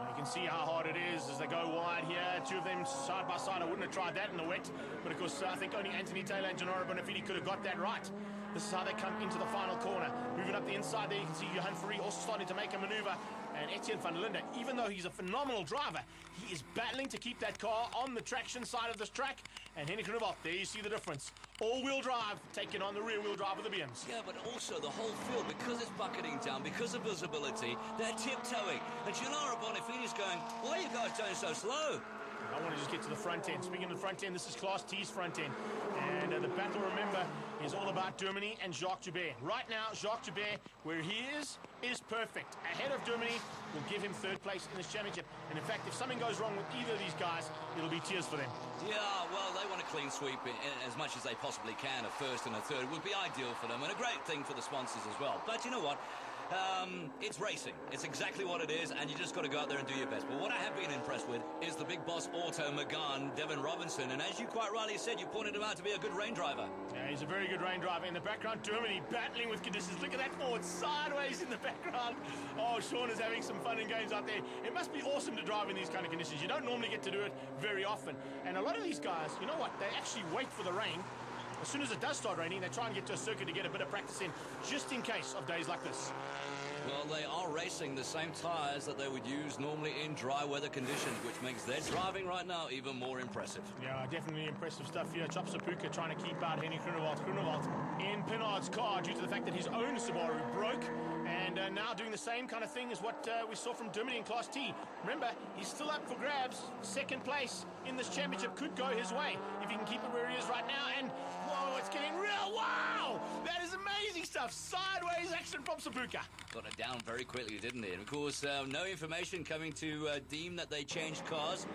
You can see how hard it is as they go wide here. 2 of them side by side. I wouldn't have tried that in the wet, but of course I think only Anthony Taylor and Gennaro Bonafide could have got that right. This is how they come into the final corner. Moving up the inside there, you can see Johan Ferrari also starting to make a maneuver. And Etienne van der Linde, even though he's a phenomenal driver, he is battling to keep that car on the traction side of this track. And Henrik Revolt, there you see the difference. All-wheel drive, taking on the rear-wheel drive of the BMs. Yeah, but also the whole field, because it's bucketing down, because of visibility, they're tiptoeing. And Gennaro Bonifidi's going, why are you guys going so slow? I want to just get to the front end. Speaking of the front end, this is Class T's front end. And the battle, remember, is all about Duminy and Jacques Joubert. Right now, Jacques Joubert, where he is perfect. Ahead of Duminy will give him 3rd place in this championship. And in fact, if something goes wrong with either of these guys, it'll be tears for them. Yeah, well, they want a clean sweep in as much as they possibly can. A 1st and a 3rd would be ideal for them, and a great thing for the sponsors as well. But you know what? It's racing. It's exactly what it is, and you just got to go out there and do your best. But what I have been impressed with is the big boss auto McGann, Devin Robinson, and as you quite rightly said, you pointed him out to be a good rain driver. Yeah, he's a very good rain driver. In the background, Duminy battling with conditions. Look at that forward, sideways in the background. Oh, Sean is having some fun and games out there. It must be awesome to drive in these kind of conditions. You don't normally get to do it very often. And a lot of these guys, you know what, they actually wait for the rain. As soon as it does start raining, they try and get to a circuit to get a bit of practice in, just in case of days like this. Well, they are racing the same tyres that they would use normally in dry weather conditions, which makes their driving right now even more impressive. Yeah, definitely impressive stuff here. Chops Apuka trying to keep out Henny Groenewald. Groenewald in Pinard's car due to the fact that his own Subaru broke, and now doing the same kind of thing as what we saw from Duminy in Class T. Remember, he's still up for grabs. 2nd place in this championship could go his way if he can keep it where he is right now. And whoa, it's getting real. Wow, that is amazing stuff. Sideways action from Sapuka. Got it down very quickly, didn't it? And of course, no information coming to deem that they changed cars.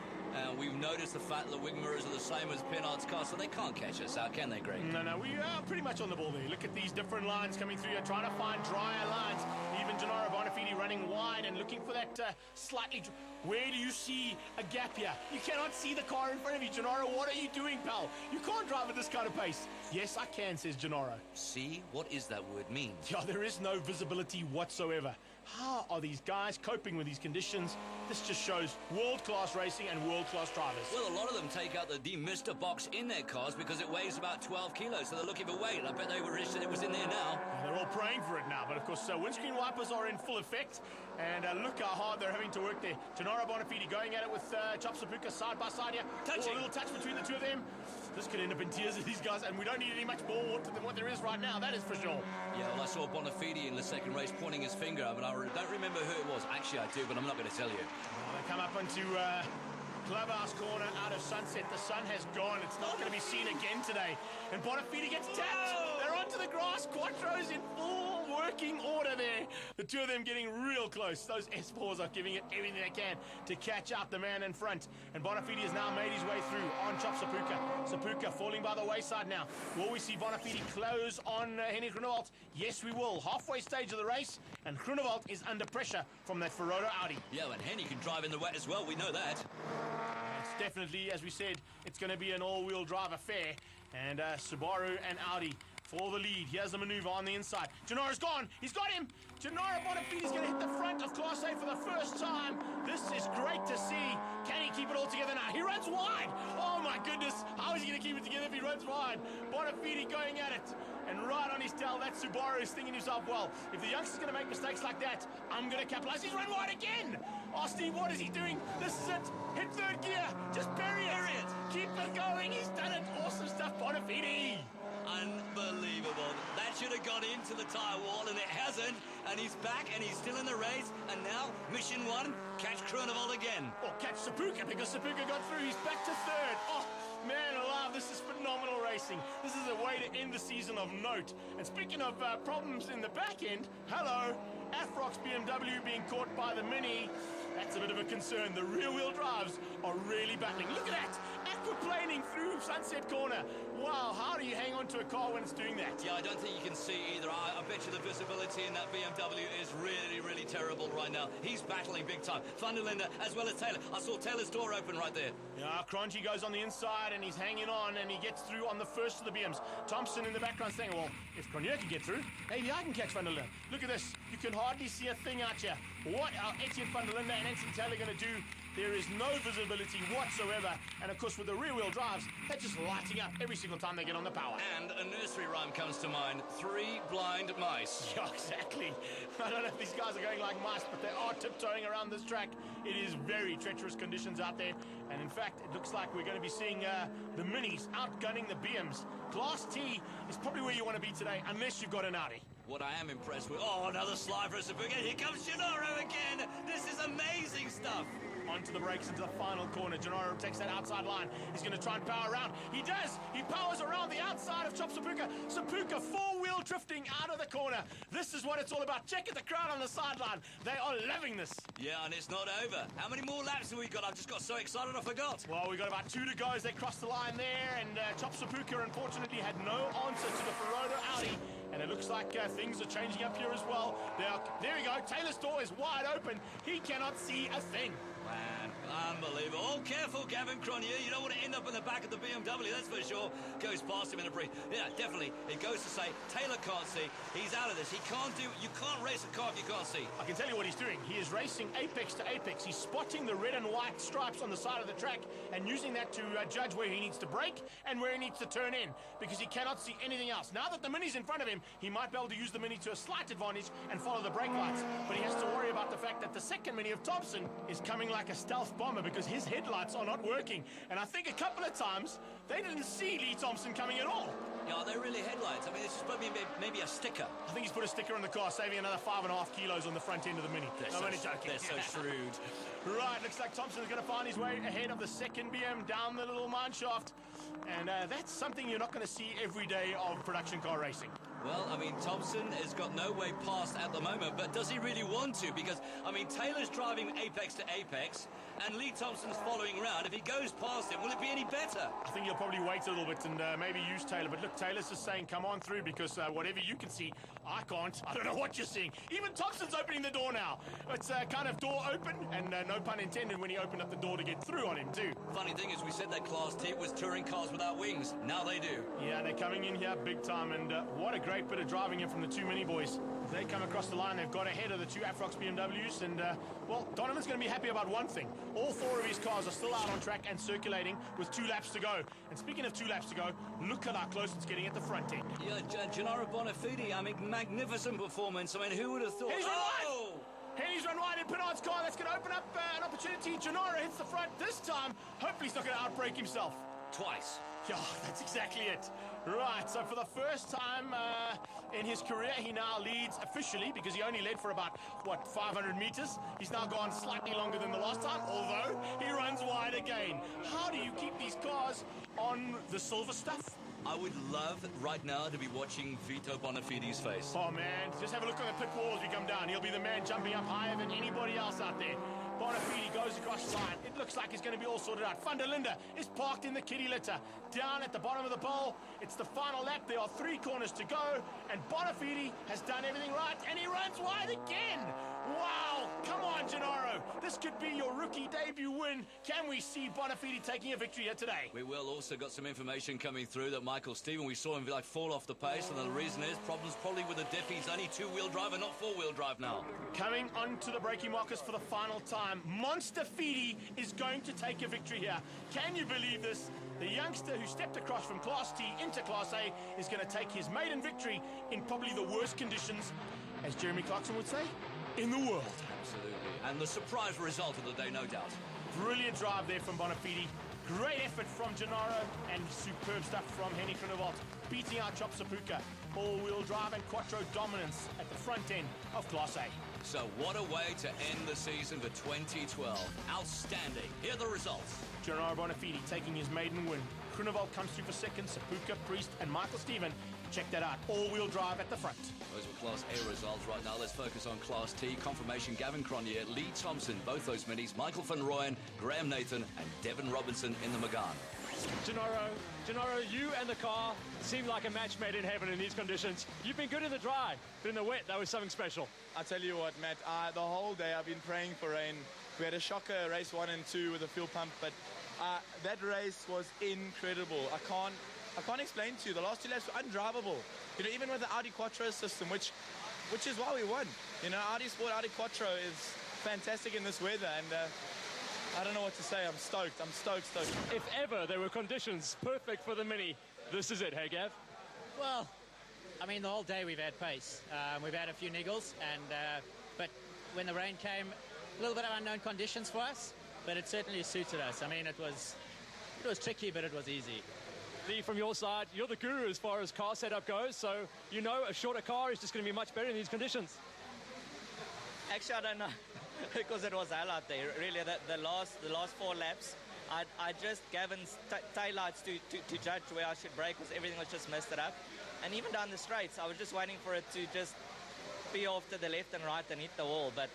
We've noticed the fact that the wing mirrors are the same as Pinard's car, so they can't catch us out, can they, Greg? No, we are pretty much on the ball there. Look at these different lines coming through here, trying to find drier lines. Even Gennaro Bonafide running wide and looking for that slightly... Where do you see a gap here? You cannot see the car in front of you, Gennaro. What are you doing, pal? You can't drive at this kind of pace. Yes, I can, says Gennaro. See? What is that word mean? Yeah, there is no visibility whatsoever. How are these guys coping with these conditions? This just shows world-class racing and world-class drivers. Well, a lot of them take out the demister box in their cars because it weighs about 12 kilos, so they're looking for weight. I bet they were wish that it was in there now. They're all praying going for it now. But, of course, windscreen wipers are in full effect. And look how hard they're having to work there. Gennaro Bonafide going at it with Chop Sapuka side by side here. Touching. A little touch between the two of them. This could end up in tears of these guys, and we don't need any much more water than what there is right now. That is for sure. Yeah, well, I saw Bonafide in the second race pointing his finger up, and I don't remember who it was. Actually, I do, but I'm not going to tell you. They come up onto Clubhouse corner out of Sunset. The sun has gone. It's not going to be seen again today. And Bonafide gets tapped. They're onto the grass. Quattro's in full working order there. The two of them getting real close. Those S4s are giving it everything they can to catch out the man in front. And Bonafide has now made his way through on Chop Sapuka. Sapuka falling by the wayside now. Will we see Bonafide close on Henny Groenewald? Yes, we will. Halfway stage of the race, and Groenewald is under pressure from that Ferraro Audi. Yeah, and Henny can drive in the wet as well. We know that. It's definitely, as we said, it's going to be an all-wheel drive affair. And Subaru and Audi for the lead. Here's the maneuver on the inside. Gennaro's gone. He's got him. Gennaro Bonafide is going to hit the front of Class A for the first time. This is great to see. Can he keep it all together now? He runs wide. Oh, my goodness. How is he going to keep it together if he runs wide? Bonafide going at it. And right on his tail, that Subaru is thinking himself, well, if the youngster's going to make mistakes like that, I'm going to capitalize. He's run wide again. Oh, Steve, what is he doing? This is it. Hit third gear. Just bury it. Keep it going. He's done it. Awesome stuff, Bonafide. Unbelievable. That should have gone into the tyre wall, and it hasn't. And he's back, and he's still in the race. And now, mission one, catch Groenewald again. Or catch Sapuka, because Sapuka got through. He's back to third. Oh, man alive, this is phenomenal racing. This is a way to end the season of note. And speaking of problems in the back end, hello, Afrox BMW being caught by the Mini. That's a bit of a concern. The rear-wheel drives are really battling. Look at that. Aquaplaning through Sunset Corner. Wow, how do you hang on to a car when it's doing that? Yeah, I don't think you can see either. I bet you the visibility in that BMW is really, really terrible right now. He's battling big time. Van der Linde as well as Taylor. I saw Taylor's door open right there. Yeah, Cronje goes on the inside and he's hanging on and he gets through on the first of the BMs. Thompson in the background saying, well, if Cronje can get through, maybe I can catch Van der Linde. Look at this. You can hardly see a thing out here. What are Etienne Van der Linde and Anthony Taylor going to do? There is no visibility whatsoever. And, of course, with the rear-wheel drives, they're just lighting up every single time they get on the power. And a nursery rhyme comes to mind. 3 blind mice. Yeah, exactly. I don't know if these guys are going like mice, but they are tiptoeing around this track. It is very treacherous conditions out there. And, in fact, it looks like we're going to be seeing the Minis outgunning the BMs. Class T is probably where you want to be today, unless you've got an Audi. What I am impressed with... Oh, another slide for Sapuka. Here comes Gennaro again. This is amazing stuff. Onto the brakes into the final corner. Gennaro takes that outside line. He's going to try and power around. He does. He powers around the outside of Chop Sapuka. Sapuka four-wheel drifting out of the corner. This is what it's all about. Check out the crowd on the sideline. They are loving this. Yeah, and it's not over. How many more laps have we got? I've just got so excited I forgot. Well, we've got about 2 to go as they cross the line there. And Chop Sapuka, unfortunately, had no answer to the Ferraro Audi. And it looks like things are changing up here as well. There we go. Taylor's door is wide open. He cannot see a thing. Man, unbelievable. Oh, careful, Gavin Cronje. You don't want to end up in the back of the BMW, that's for sure. Goes past him in a brief. Yeah, definitely. It goes to say, Taylor can't see. He's out of this. You can't race a car if you can't see. I can tell you what he's doing. He is racing apex to apex. He's spotting the red and white stripes on the side of the track and using that to judge where he needs to brake and where he needs to turn in, because he cannot see anything else. Now that the Mini's in front of him, he might be able to use the Mini to a slight advantage and follow the brake lights. But he has to worry about the fact that the second Mini of Thompson is coming like a stealth bomber because his headlights are not working. And I think a couple of times they didn't see Lee Thompson coming at all. Yeah, are they really headlights? I mean, it's just maybe a sticker. I think he's put a sticker on the car, saving another 5.5 kilos on the front end of the Mini. I'm only joking. They're so shrewd. Right, looks like Thompson is going to find his way ahead of the second BM down the little mine shaft. And that's something you're not going to see every day of production car racing. Well, I mean, Thompson has got no way past at the moment, but does he really want to? Because, I mean, Taylor's driving apex to apex, and Lee Thompson's following around. If he goes past him, will it be any better? I think he'll probably wait a little bit and maybe use Taylor. But look, Taylor's just saying, come on through, because whatever you can see, I can't. I don't know what you're seeing. Even Thompson's opening the door now. It's kind of door open, and no pun intended when he opened up the door to get through on him, too. Funny thing is, we said that Class T was touring cars without wings. Now they do. Yeah, they're coming in here big time, and what a great bit of driving here from the two mini boys. As they come across the line, they've got ahead of the two Afrox BMWs, and, well, Donovan's going to be happy about one thing. All four of his cars are still out on track and circulating with 2 laps to go. And speaking of 2 laps to go, look at how close it's getting at the front end. Yeah, Gennaro Bonafide, I mean, magnificent performance. I mean, who would have thought... Henny's run wide! Henny's run wide in Pinard's car. That's going to open up an opportunity. Gennaro hits the front this time. Hopefully he's not going to outbrake himself. Twice. Yeah, that's exactly it. Right, so for the first time in his career, he now leads officially, because he only led for about, 500 meters. He's now gone slightly longer than the last time, although he runs wide again. How do you keep these cars on the silver stuff? I would love right now to be watching Vito Bonafide's face. Oh, man, just have a look on the pit wall as we come down. He'll be the man jumping up higher than anybody else out there. Bonafide goes across the line. It looks like it's going to be all sorted out. Van der Linde is parked in the kitty litter. Down at the bottom of the bowl, it's the final lap. There are 3 corners to go, and Bonafide has done everything right, and he runs wide again. Wow, come on, Gennaro. This could be your rookie debut win. Can we see Bonafide taking a victory here today? We will also got some information coming through that Michael Stephen, we saw him like fall off the pace, and the reason is problems probably with the diff. He's only 2-wheel drive and not 4-wheel drive now. Coming onto the braking markers for the final time, Monster Fidi is going to take a victory here. Can you believe this? The youngster who stepped across from Class T into Class A is going to take his maiden victory in probably the worst conditions, as Jeremy Clarkson would say, in the world. Absolutely. And the surprise result of the day, no doubt. Brilliant drive there from Bonafide. Great effort from Gennaro, and superb stuff from Henny Groenewald, beating out Chop Sapuka. All-wheel drive and quattro dominance at the front end of Class A. So what a way to end the season for 2012. Outstanding. Here are the results. Gennaro Bonafide taking his maiden win. Groenewald comes through for second. Sapuka, Priest, and Michael Stephen. Check that out. All-wheel drive at the front. Those were Class A results right now. Let's focus on Class T. Confirmation, Gavin Cronje, Lee Thompson, both those minis, Michael van Rooyen, Graham Nathan, and Devin Robinson in the Megane. Gennaro, you and the car seem like a match made in heaven in these conditions. You've been good in the dry, but in the wet, that was something special. I tell you what, Matt, the whole day I've been praying for rain. We had a shocker race 1 and 2 with a fuel pump, but that race was incredible. I can't explain to you. The last 2 laps were undrivable. You know, even with the Audi Quattro system, which is why we won. You know, Audi Sport, Audi Quattro is fantastic in this weather, and I don't know what to say. I'm stoked. I'm stoked. If ever there were conditions perfect for the Mini, this is it, hey, Gav? Well, I mean, the whole day we've had pace. We've had a few niggles, but when the rain came, a little bit of unknown conditions for us, but it certainly suited us. I mean, it was tricky, but it was easy. Lee, from your side, you're the guru as far as car setup goes, so you know a shorter car is just going to be much better in these conditions. Actually, I don't know, because it was hell out there. Really, the last 4 laps, I just Gavin's taillights to judge where I should brake, because everything was just messed it up. And even down the straights, I was just waiting for it to just be off to the left and right and hit the wall. But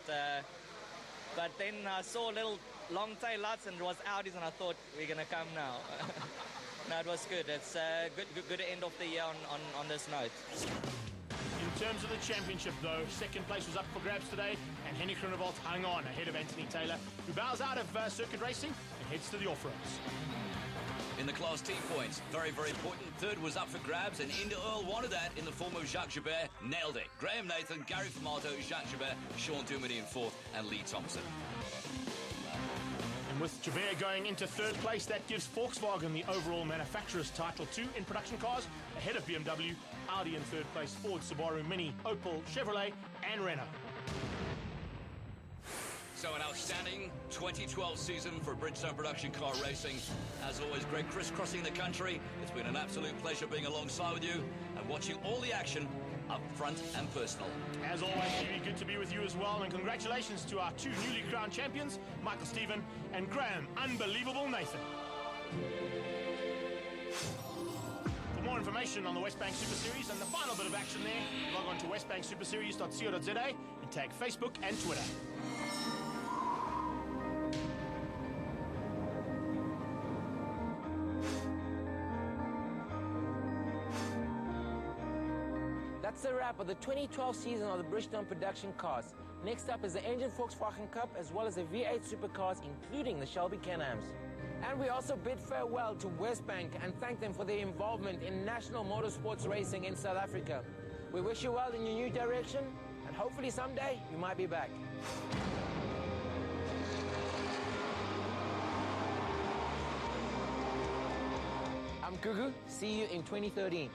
then I saw little long tail lights and it was Audis, and I thought, we're going to come now. No, it was good. It's a good end of the year on this note. In terms of the championship, though, second place was up for grabs today, and Henny Groenewald hung on ahead of Anthony Taylor, who bows out of circuit racing and heads to the off-roads. In the Class T points, very, very important. Third was up for grabs, and Indy Earl wanted that in the form of Jacques Joubert. Nailed it. Graham Nathan, Gary Formato, Jacques Joubert, Sean Duminy in fourth, and Lee Thompson. And with Joubert going into third place, that gives Volkswagen the overall manufacturer's title 2 in production cars, ahead of BMW, Audi in third place, Ford, Subaru, Mini, Opel, Chevrolet, and Renault. So an outstanding 2012 season for Bridgestone Production Car Racing. As always, Greg crisscrossing the country. It's been an absolute pleasure being alongside with you and watching all the action up front and personal. As always, really good to be with you as well, and congratulations to our 2 newly crowned champions, Michael Stephen and Graham Unbelievable Nathan. For more information on the Westbank Super Series and the final bit of action there, log on to westbanksuperseries.co.za and tag Facebook and Twitter. That's a wrap of the 2012 season of the Bridgestone production cars. Next up is the Engine Volkswagen Cup, as well as the V8 supercars, including the Shelby Can-Ams. And we also bid farewell to Westbank and thank them for their involvement in national motorsports racing in South Africa. We wish you well in your new direction, and hopefully someday you might be back. I'm Gugu. See you in 2013.